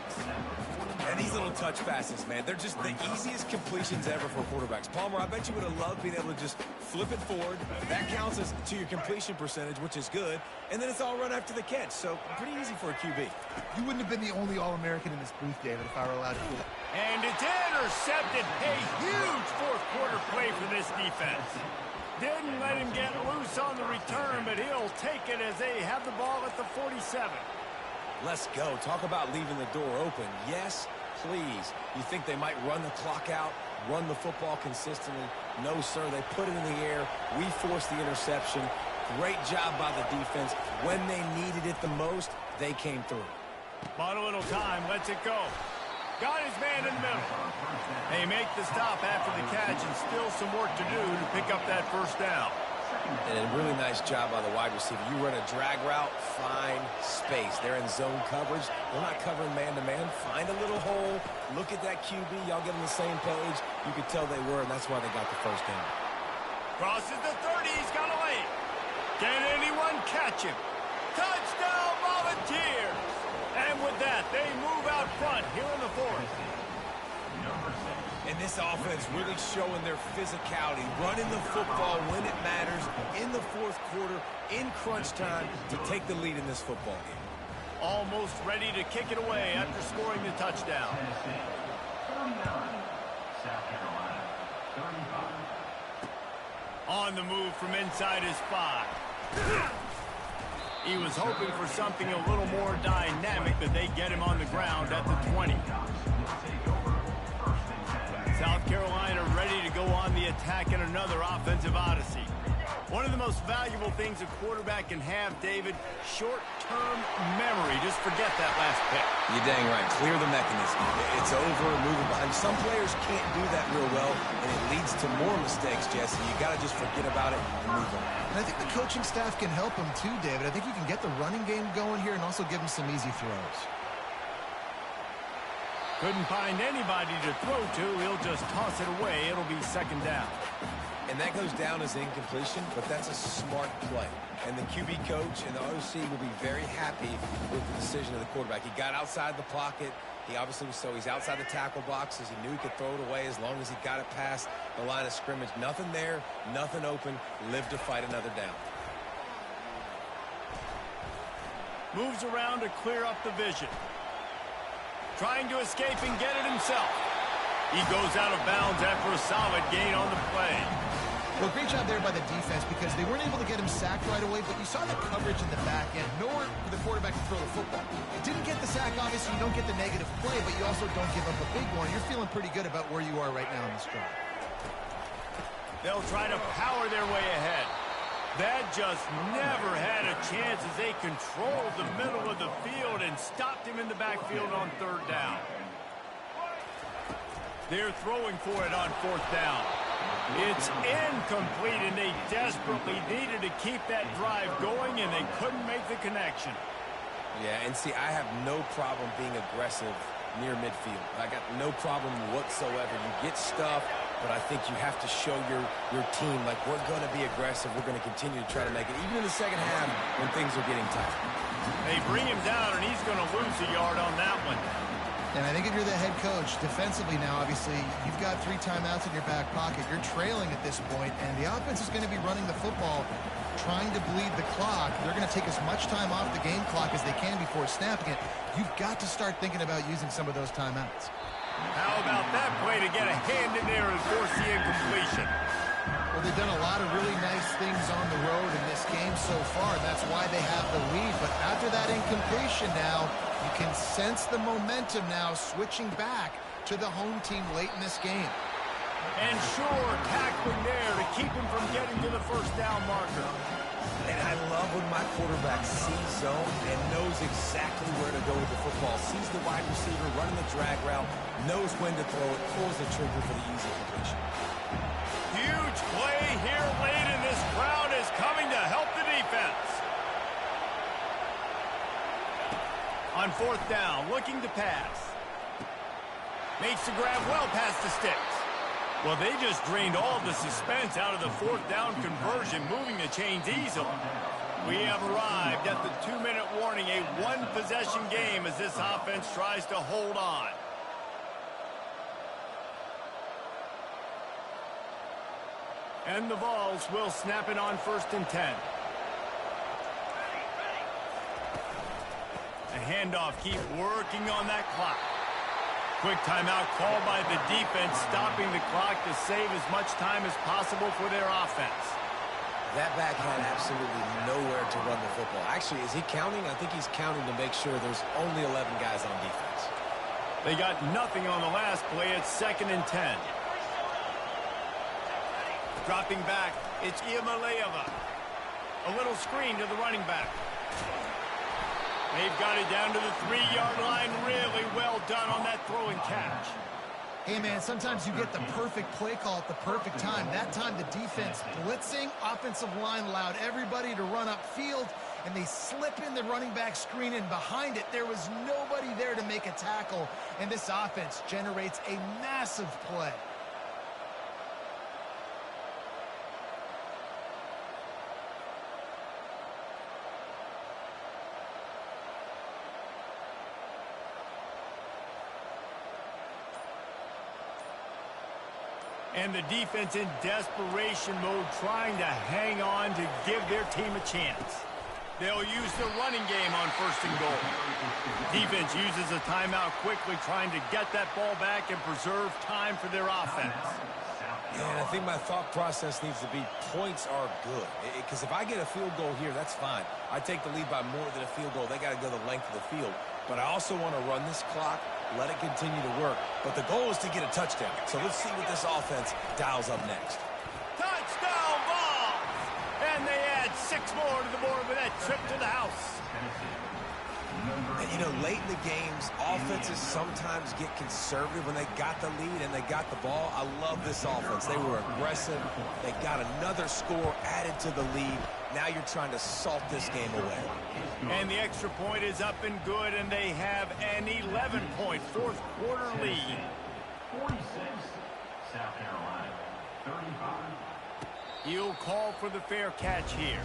And these little touch passes, man, they're just the easiest completions ever for quarterbacks. Palmer, I bet you would have loved being able to just flip it forward. That counts as to your completion percentage, which is good. And then it's all run after the catch. So pretty easy for a QB. You wouldn't have been the only All-American in this booth, David, if I were allowed to do that. And it's intercepted. A huge 4th quarter play for this defense. Didn't let him get loose on the return, but he'll take it as they have the ball at the 47. Let's go. Talk about leaving the door open. Yes, please. You think they might run the clock out, run the football consistently? No, sir. They put it in the air. We forced the interception. Great job by the defense. When they needed it the most, they came through. Bought a little time. Lets it go. Got his man in the middle. They make the stop after the catch and still some work to do to pick up that first down. And a really nice job by the wide receiver. You run a drag route, find space. They're in zone coverage. They're not covering man-to-man. Find a little hole. Look at that QB. Y'all get on the same page. You could tell they were, and that's why they got the first down. Crosses the 30. He's got a lane. Can anyone catch him? Touchdown, Volunteers! And with that, they move out front here in the 4th. And this offense really showing their physicality, running the football when it matters, in the 4th quarter, in crunch time, to take the lead in this football game. Almost ready to kick it away after scoring the touchdown. Tennessee 39, South Carolina 35. On the move from inside his 5. He was hoping for something a little more dynamic, but they get him on the ground at the 20. South Carolina ready to go on the attack in another offensive odyssey. One of the most valuable things a quarterback can have, David, short-term memory. Just forget that last pick. You're dang right. Clear the mechanism. It's over, moving behind. Some players can't do that real well, and it leads to more mistakes, Jesse. You got to just forget about it and move on. And I think the coaching staff can help him too, David. I think you can get the running game going here and also give him some easy throws. Couldn't find anybody to throw to. He'll just toss it away. It'll be 2nd down. And that goes down as incompletion, but that's a smart play. And the QB coach and the OC will be very happy with the decision of the quarterback. He got outside the pocket. He obviously was, so he's outside the tackle boxes. He knew he could throw it away as long as he got it past the line of scrimmage. Nothing there, nothing open. Live to fight another down. Moves around to clear up the vision. trying to escape and get it himself. He goes out of bounds after a solid gain on the play. Well, great job there by the defense because they weren't able to get him sacked right away, but you saw the coverage in the back end. Nowhere for the quarterback to throw the football. Didn't get the sack, obviously. You don't get the negative play, but you also don't give up a big one. You're feeling pretty good about where you are right now in this drive. They'll try to power their way ahead. That just never had a chance as they controlled the middle of the field and stopped him in the backfield on third down. They're throwing for it on fourth down. It's incomplete, and they desperately needed to keep that drive going, and they couldn't make the connection. Yeah, and see, I have no problem being aggressive near midfield. I got no problem whatsoever. You get stuff, but I think you have to show your team, like, we're going to be aggressive. We're going to continue to try to make it, even in the second half when things are getting tight. They bring him down, and he's going to lose a yard on that one. And I think if you're the head coach, defensively now, obviously, you've got 3 timeouts in your back pocket. You're trailing at this point, and the offense is going to be running the football, trying to bleed the clock. They're going to take as much time off the game clock as they can before snapping it. You've got to start thinking about using some of those timeouts. How about that play to get a hand in there and force the incompletion? Well, they've done a lot of really nice things on the road in this game so far. That's why they have the lead. But after that incompletion now, you can sense the momentum now switching back to the home team late in this game. And sure, tackling there to keep him from getting to the first down marker. And I love when my quarterback sees zone and knows exactly where to go with the football. Sees the wide receiver running the drag route, knows when to throw it, pulls the trigger for the easy completion. Huge play here late, and this crowd is coming to help the defense. On fourth down, looking to pass. Makes the grab well past the sticks. Well, they just drained all the suspense out of the fourth down conversion, moving the chains easily. We have arrived at the 2-minute warning, a one-possession game as this offense tries to hold on. And the Vols will snap it on 1st and 10. A handoff, keep working on that clock. Quick timeout called by the defense, stopping the clock to save as much time as possible for their offense. That back had absolutely nowhere to run the football. Actually, is he counting? I think he's counting to make sure there's only 11 guys on defense. They got nothing on the last play. It's 2nd and 10. Dropping back, it's Iamaleava. A little screen to the running back. They've got it down to the 3-yard line. Really well done on that throw and catch. Hey, man, sometimes you get the perfect play call at the perfect time. That time, the defense blitzing, offensive line allowed everybody to run upfield, and they slip in the running back screen, and behind it, there was nobody there to make a tackle, and this offense generates a massive play. And the defense in desperation mode, trying to hang on to give their team a chance. They'll use the running game on 1st and goal. Defense uses a timeout quickly, trying to get that ball back and preserve time for their offense. Yeah, and I think my thought process needs to be points are good. Because if I get a field goal here, that's fine. I take the lead by more than a field goal. They got to go the length of the field. But I also want to run this clock, let it continue to work. But the goal is to get a touchdown. So let's see what this offense dials up next. Touchdown ball! And they add 6 more to the board with that trip to the house. And, you know, late in the games, offenses sometimes get conservative when they got the lead and they got the ball. I love this offense. They were aggressive. They got another score added to the lead. Now you're trying to salt this game away. And the extra point is up and good, and they have an 11-point fourth-quarter lead. 46, South Carolina, 35. He'll call for the fair catch here.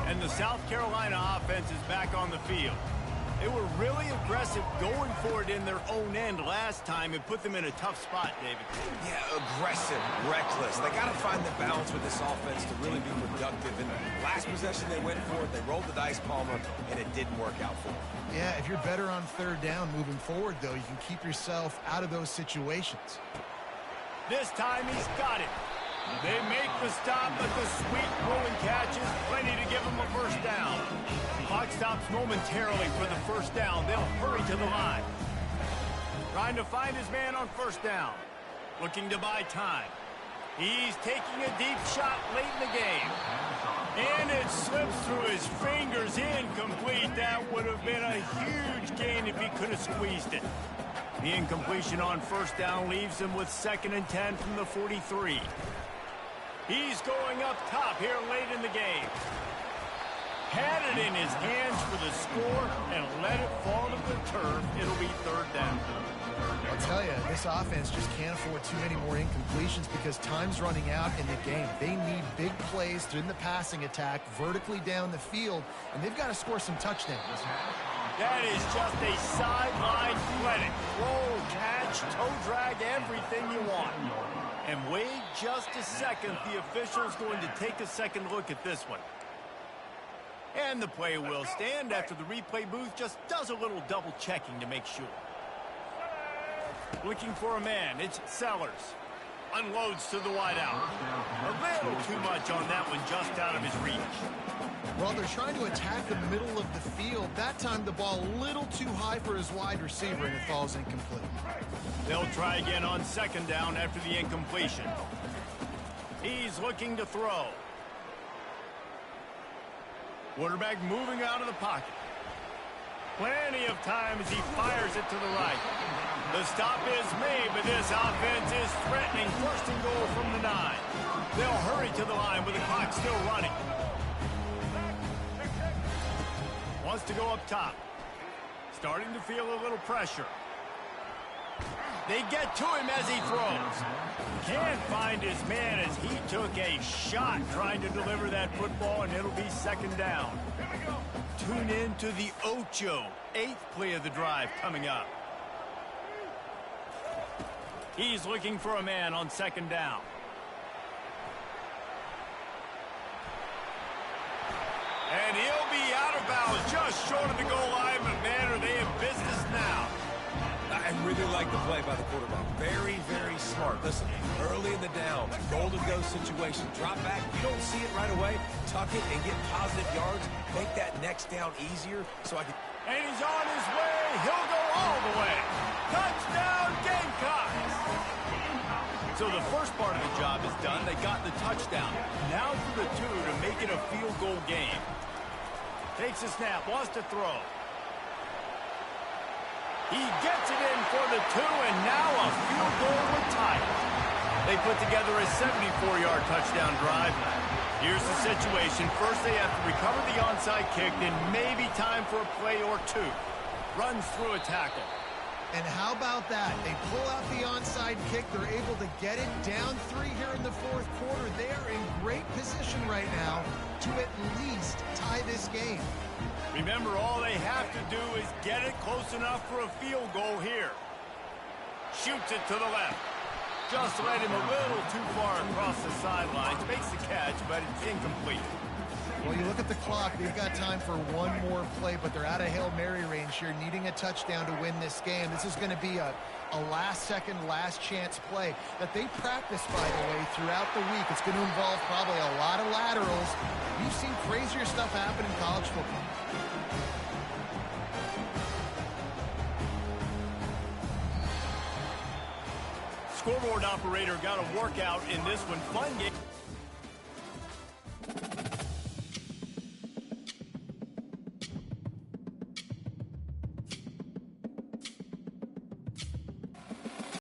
And the South Carolina offense is back on the field. They were really aggressive going for it in their own end last time and put them in a tough spot, David. Yeah, aggressive, reckless. They got to find the balance with this offense to really be productive. And last possession they went for it, they rolled the dice, Palmer, and it didn't work out for them. Yeah, if you're better on third down moving forward, though, you can keep yourself out of those situations. This time he's got it. They make the stop, but the sweet rolling catch is plenty to give them a first down. Clock stops momentarily for the first down. They'll hurry to the line. Trying to find his man on first down. Looking to buy time. He's taking a deep shot late in the game. And it slips through his fingers, incomplete. That would have been a huge gain if he could have squeezed it. The incompletion on first down leaves him with 2nd and 10 from the 43. He's going up top here late in the game. Had it in his hands for the score and let it fall to the turf. It'll be third down. I'll tell you, this offense just can't afford too many more incompletions because time's running out in the game. They need big plays in the passing attack, vertically down the field, and they've got to score some touchdowns. That is just a sideline clinic. Roll, catch, toe drag, everything you want. And wait just a second. The official's going to take a second look at this one. And the play will stand after the replay booth just does a little double checking to make sure. Looking for a man, it's Sellers. Unloads to the wideout. A little too much on that one, just out of his reach. Well, they're trying to attack the middle of the field. That time the ball a little too high for his wide receiver, and it falls incomplete. They'll try again on 2nd down after the incompletion. He's looking to throw. Quarterback moving out of the pocket. Plenty of time as he fires it to the right. The stop is made, but this offense is threatening 1st and goal from the 9. They'll hurry to the line with the clock still running. Wants to go up top. Starting to feel a little pressure. They get to him as he throws. Can't find his man as he took a shot trying to deliver that football, and it'll be 2nd down. Tune in to the Ocho, 8th play of the drive coming up. He's looking for a man on 2nd down. And he'll be out of bounds just short of the goal line, but man, are they in business now. I really like the play by the quarterback. Very, very smart. Listen, early in the down, goal-to-go situation. Drop back. If you don't see it right away, tuck it and get positive yards. Make that next down easier so I can... And he's on his way. He'll go all the way. Touchdown, Gamecocks! So the first part of the job is done. They got the touchdown. Now for the 2 to make it a field goal game. Takes a snap, wants to throw. He gets it in for the 2, and now a field goal would tie it. They put together a 74-yard touchdown drive. Here's the situation. First, they have to recover the onside kick, then maybe time for a play or 2. Runs through a tackle. And how about that? They pull out the onside kick. They're able to get it down 3 here in the 4th quarter. They are in great position right now to at least tie this game. Remember, all they have to do is get it close enough for a field goal here. Shoots it to the left. Just led him a little too far across the sidelines. Makes the catch, but it's incomplete. Well, you look at the clock. They've got time for one more play, but they're out of Hail Mary range here, needing a touchdown to win this game. This is going to be a last-second, last-chance play that they practice, by the way, throughout the week. It's going to involve probably a lot of laterals. We've seen crazier stuff happen in college football. Scoreboard operator got a workout in this one. Fun game.